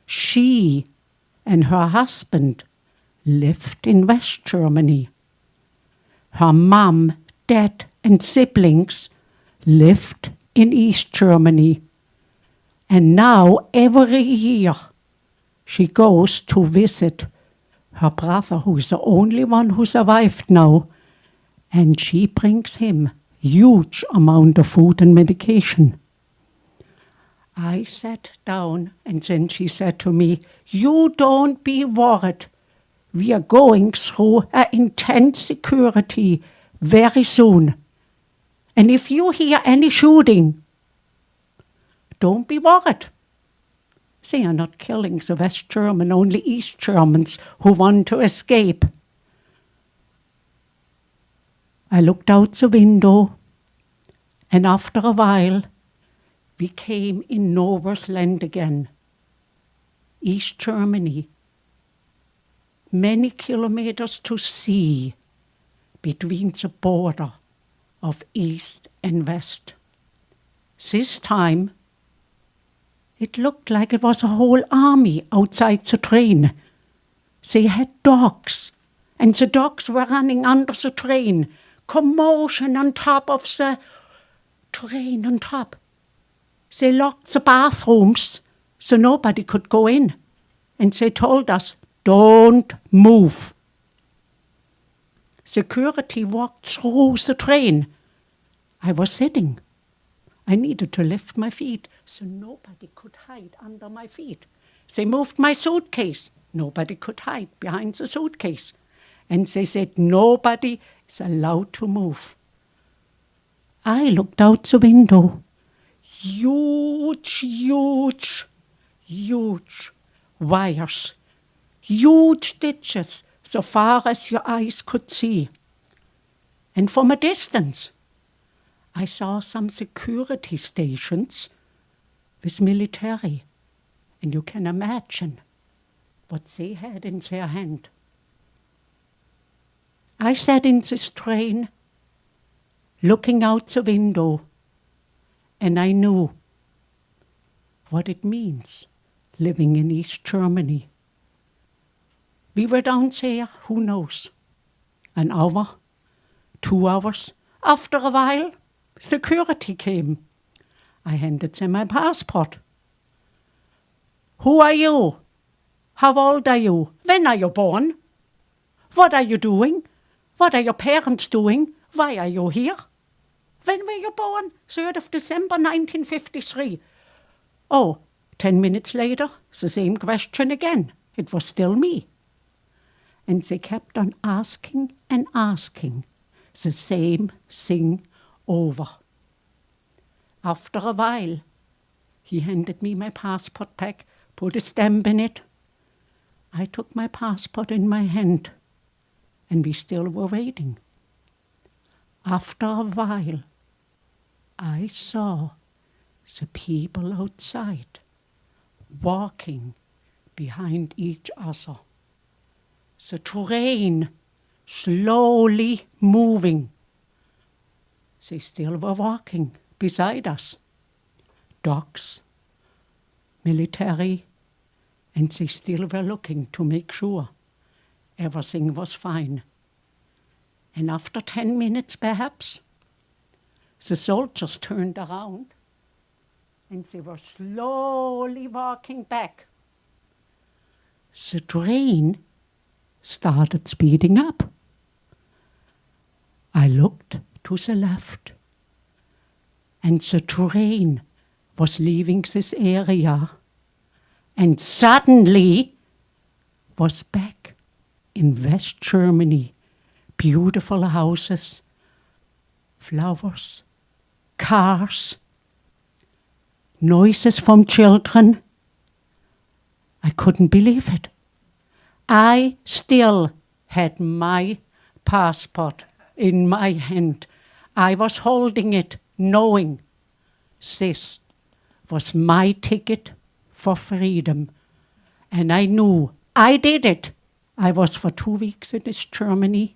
she and her husband lived in West Germany. Her mom, dad, and siblings lived in East Germany. And now every year she goes to visit her brother, who is the only one who survived now, and she brings him huge amount of food and medication. I sat down, and then she said to me, you don't be worried. We are going through an intense security very soon. And if you hear any shooting, don't be worried. They are not killing the West German, only East Germans who want to escape. I looked out the window, and after a while, we came in Nova's land again, East Germany. Many kilometers to sea between the border of East and West. This time, it looked like it was a whole army outside the train. They had dogs, and the dogs were running under the train. Commotion on top of the train on top. They locked the bathrooms so nobody could go in. And they told us, don't move. Security walked through the train. I was sitting. I needed to lift my feet so nobody could hide under my feet. They moved my suitcase. Nobody could hide behind the suitcase. And they said nobody is allowed to move. I looked out the window. Huge, huge, huge wires. Huge ditches so far as your eyes could see. And from a distance, I saw some security stations with military. And you can imagine what they had in their hand. I sat in this train, looking out the window, and I knew what it means living in East Germany. We were down there, who knows, an hour, 2 hours. After a while, security came. I handed them my passport. Who are you? How old are you? When are you born? What are you doing? What are your parents doing? Why are you here? When were you born? 3rd of December 1953. Oh, 10 minutes later, the same question again. It was still me. And they kept on asking and asking the same thing over. After a while, he handed me my passport back, put a stamp in it. I took my passport in my hand, and we still were waiting. After a while, I saw the people outside walking behind each other. The train slowly moving. They still were walking beside us. Dogs, military, and they still were looking to make sure everything was fine. And after 10 minutes perhaps, the soldiers turned around and they were slowly walking back. The train started speeding up. I looked to the left, and the train was leaving this area and suddenly was back in West Germany. Beautiful houses, flowers, cars, noises from children. I couldn't believe it. I still had my passport in my hand. I was holding it, knowing this was my ticket for freedom. And I knew I did it. I was for 2 weeks in East Germany.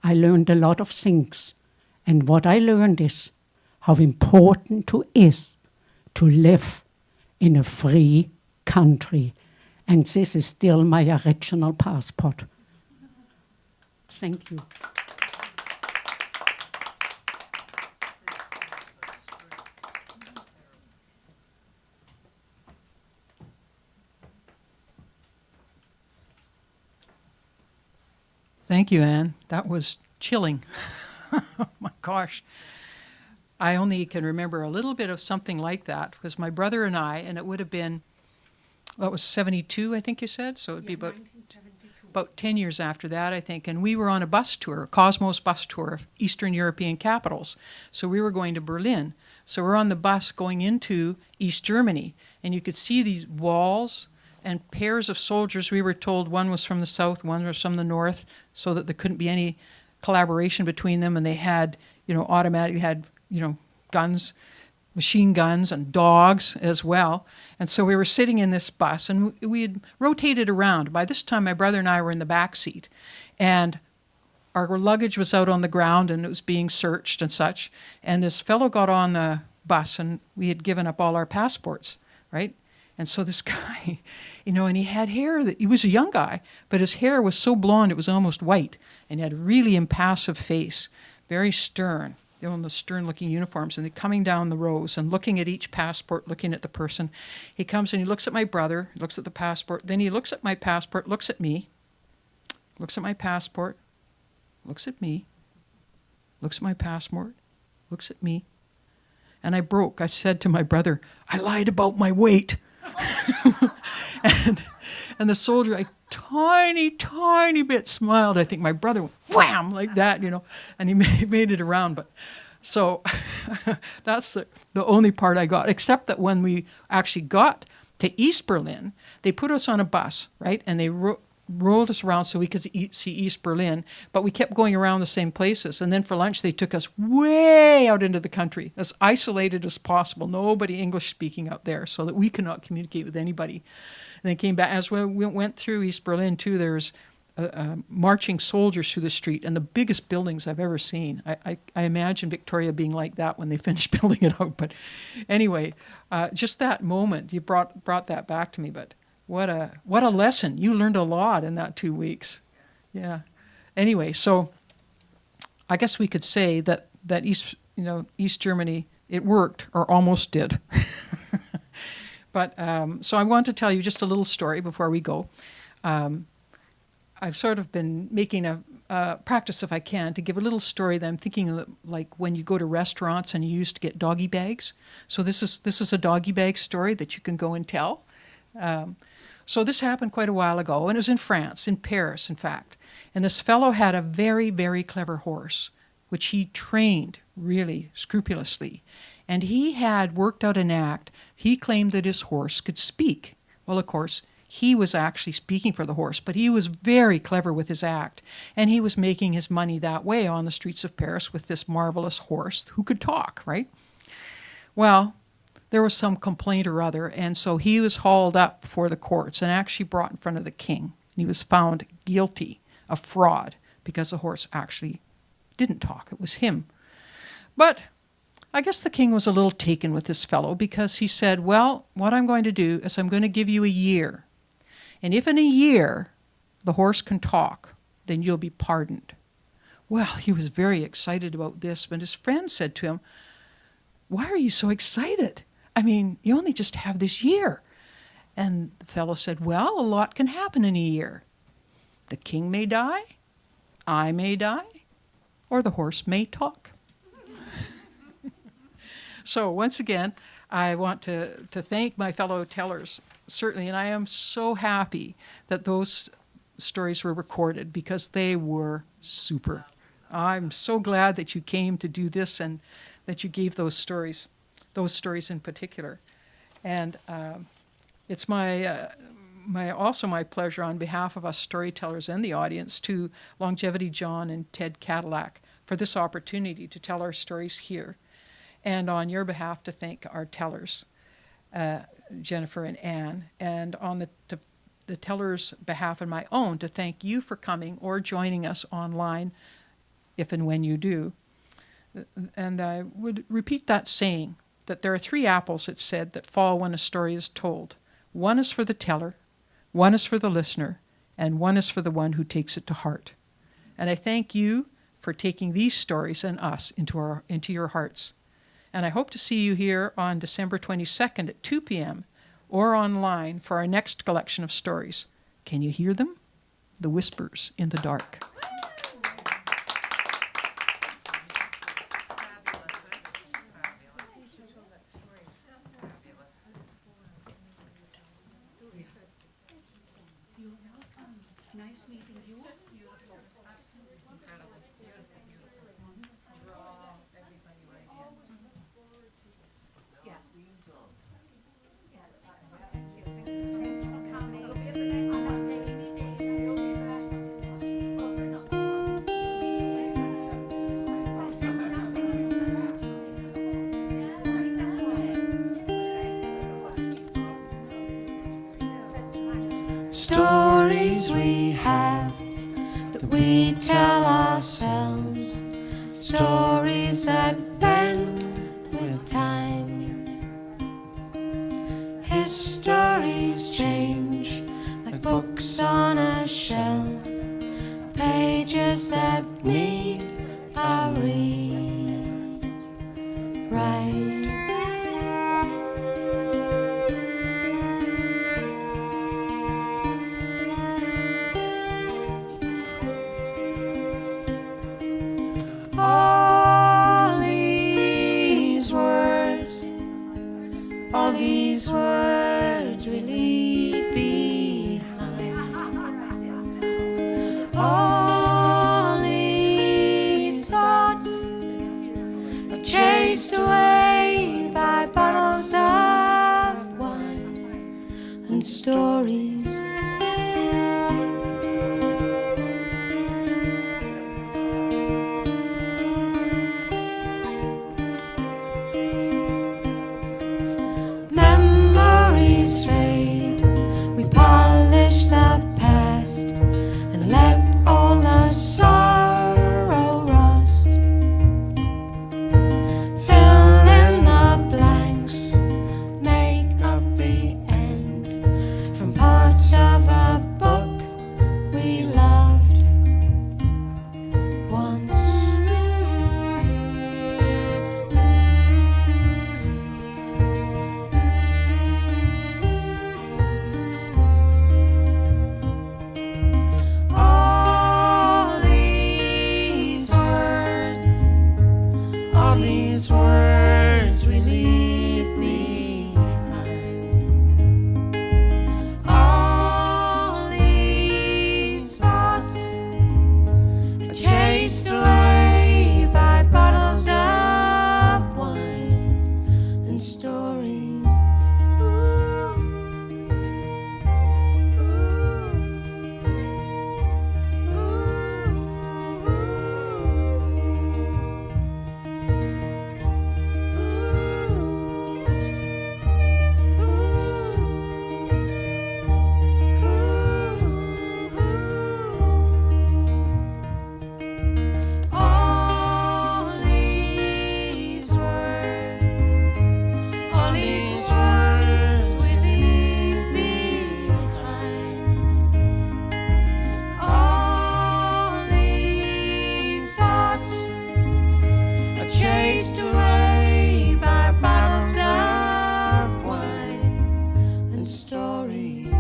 I learned a lot of things. And what I learned is how important it is to live in a free country. And this is still my original passport. Thank you. Thank you, Anne. That was chilling. Oh my gosh. I only can remember a little bit of something like that because my brother and I, and it would have been, well, it was 72, I think you said, so it would be about 10 years after that, I think, and we were on a bus tour, a Cosmos bus tour of Eastern European capitals. So we were going to Berlin. So we're on the bus going into East Germany, and you could see these walls and pairs of soldiers. We were told one was from the south, one was from the north, so that there couldn't be any collaboration between them, and they had, automatic, had, guns machine guns and dogs as well. And so we were sitting in this bus, and we had rotated around. By this time, my brother and I were in the back seat, and our luggage was out on the ground, and it was being searched and such. And this fellow got on the bus, and we had given up all our passports, right? And so this guy, and he had hair he was a young guy, but his hair was so blonde it was almost white, and he had a really impassive face, very stern. In the stern-looking uniforms, and they're coming down the rows and looking at each passport, looking at the person. He comes and he looks at my brother, looks at the passport, then he looks at my passport, looks at me, looks at my passport, looks at me, looks at my passport, looks at me. And I broke. I said to my brother, "I lied about my weight." and the soldier, a tiny bit smiled. I think my brother went wham like that, and he made it around. But so that's the only part I got, except that when we actually got to East Berlin, they put us on a bus, right? And they rolled us around so we could see East Berlin, but we kept going around the same places. And then for lunch, they took us way out into the country, as isolated as possible, nobody English speaking out there, so that we could not communicate with anybody. And they came back. As we went through East Berlin, too, there was marching soldiers through the street, and the biggest buildings I've ever seen. I imagine Victoria being like that when they finished building it out. But anyway, just that moment, you brought that back to me. But what a lesson. You learned a lot in that 2 weeks. Yeah. Anyway, so I guess we could say that East Germany, it worked, or almost did. But so I want to tell you just a little story before we go. I've sort of been making a practice, if I can, to give a little story that I'm thinking of, like when you go to restaurants and you used to get doggy bags. So this is a doggy bag story that you can go and tell. So this happened quite a while ago, and it was in France, in Paris, in fact. And this fellow had a very, very clever horse, which he trained really scrupulously. And he had worked out an act. He claimed that his horse could speak. Well, of course, he was actually speaking for the horse, but he was very clever with his act. And he was making his money that way on the streets of Paris with this marvelous horse who could talk, right? Well, there was some complaint or other, and so he was hauled up before the courts and actually brought in front of the king. And he was found guilty of fraud because the horse actually didn't talk. It was him. But I guess the king was a little taken with this fellow because he said, well, what I'm going to do is I'm going to give you a year. And if in a year the horse can talk, then you'll be pardoned. Well, he was very excited about this, but his friend said to him, why are you so excited? I mean, you only just have this year. And the fellow said, well, a lot can happen in a year. The king may die, I may die, or the horse may talk. So once again, I want to thank my fellow tellers, certainly, and I am so happy that those stories were recorded because they were super. I'm so glad that you came to do this and that you gave those stories in particular. And it's also my pleasure on behalf of us storytellers and the audience to Longevity John and Ted Cadillac for this opportunity to tell our stories here. And on your behalf to thank our tellers, Jennifer and Anne, and on the tellers' behalf and my own to thank you for coming or joining us online, if and when you do. And I would repeat that saying, that there are 3 apples, it said, that fall when a story is told. One is for the teller, one is for the listener, and one is for the one who takes it to heart. And I thank you for taking these stories and us into your hearts. And I hope to see you here on December 22nd at 2 p.m. or online for our next collection of stories. Can you hear them? The whispers in the dark. Nice meeting you. stories we have that we tell ourselves, stories that bend with time. His stories change like books on a shelf, pages that need a rewrite. All these words we leave behind. All these thoughts are chased away by bottles of wine and stories. Memories fade, we polish the past and let all the sorrow rust. Fill in the blanks, make up the end from parts of a book we loved once. All these words we leave behind. All these thoughts are chased away by bottles of wine and stories. All these words we leave behind. All these thoughts are chased away by bottles of wine and stories.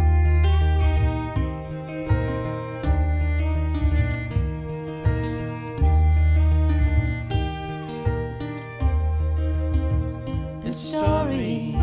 And stories.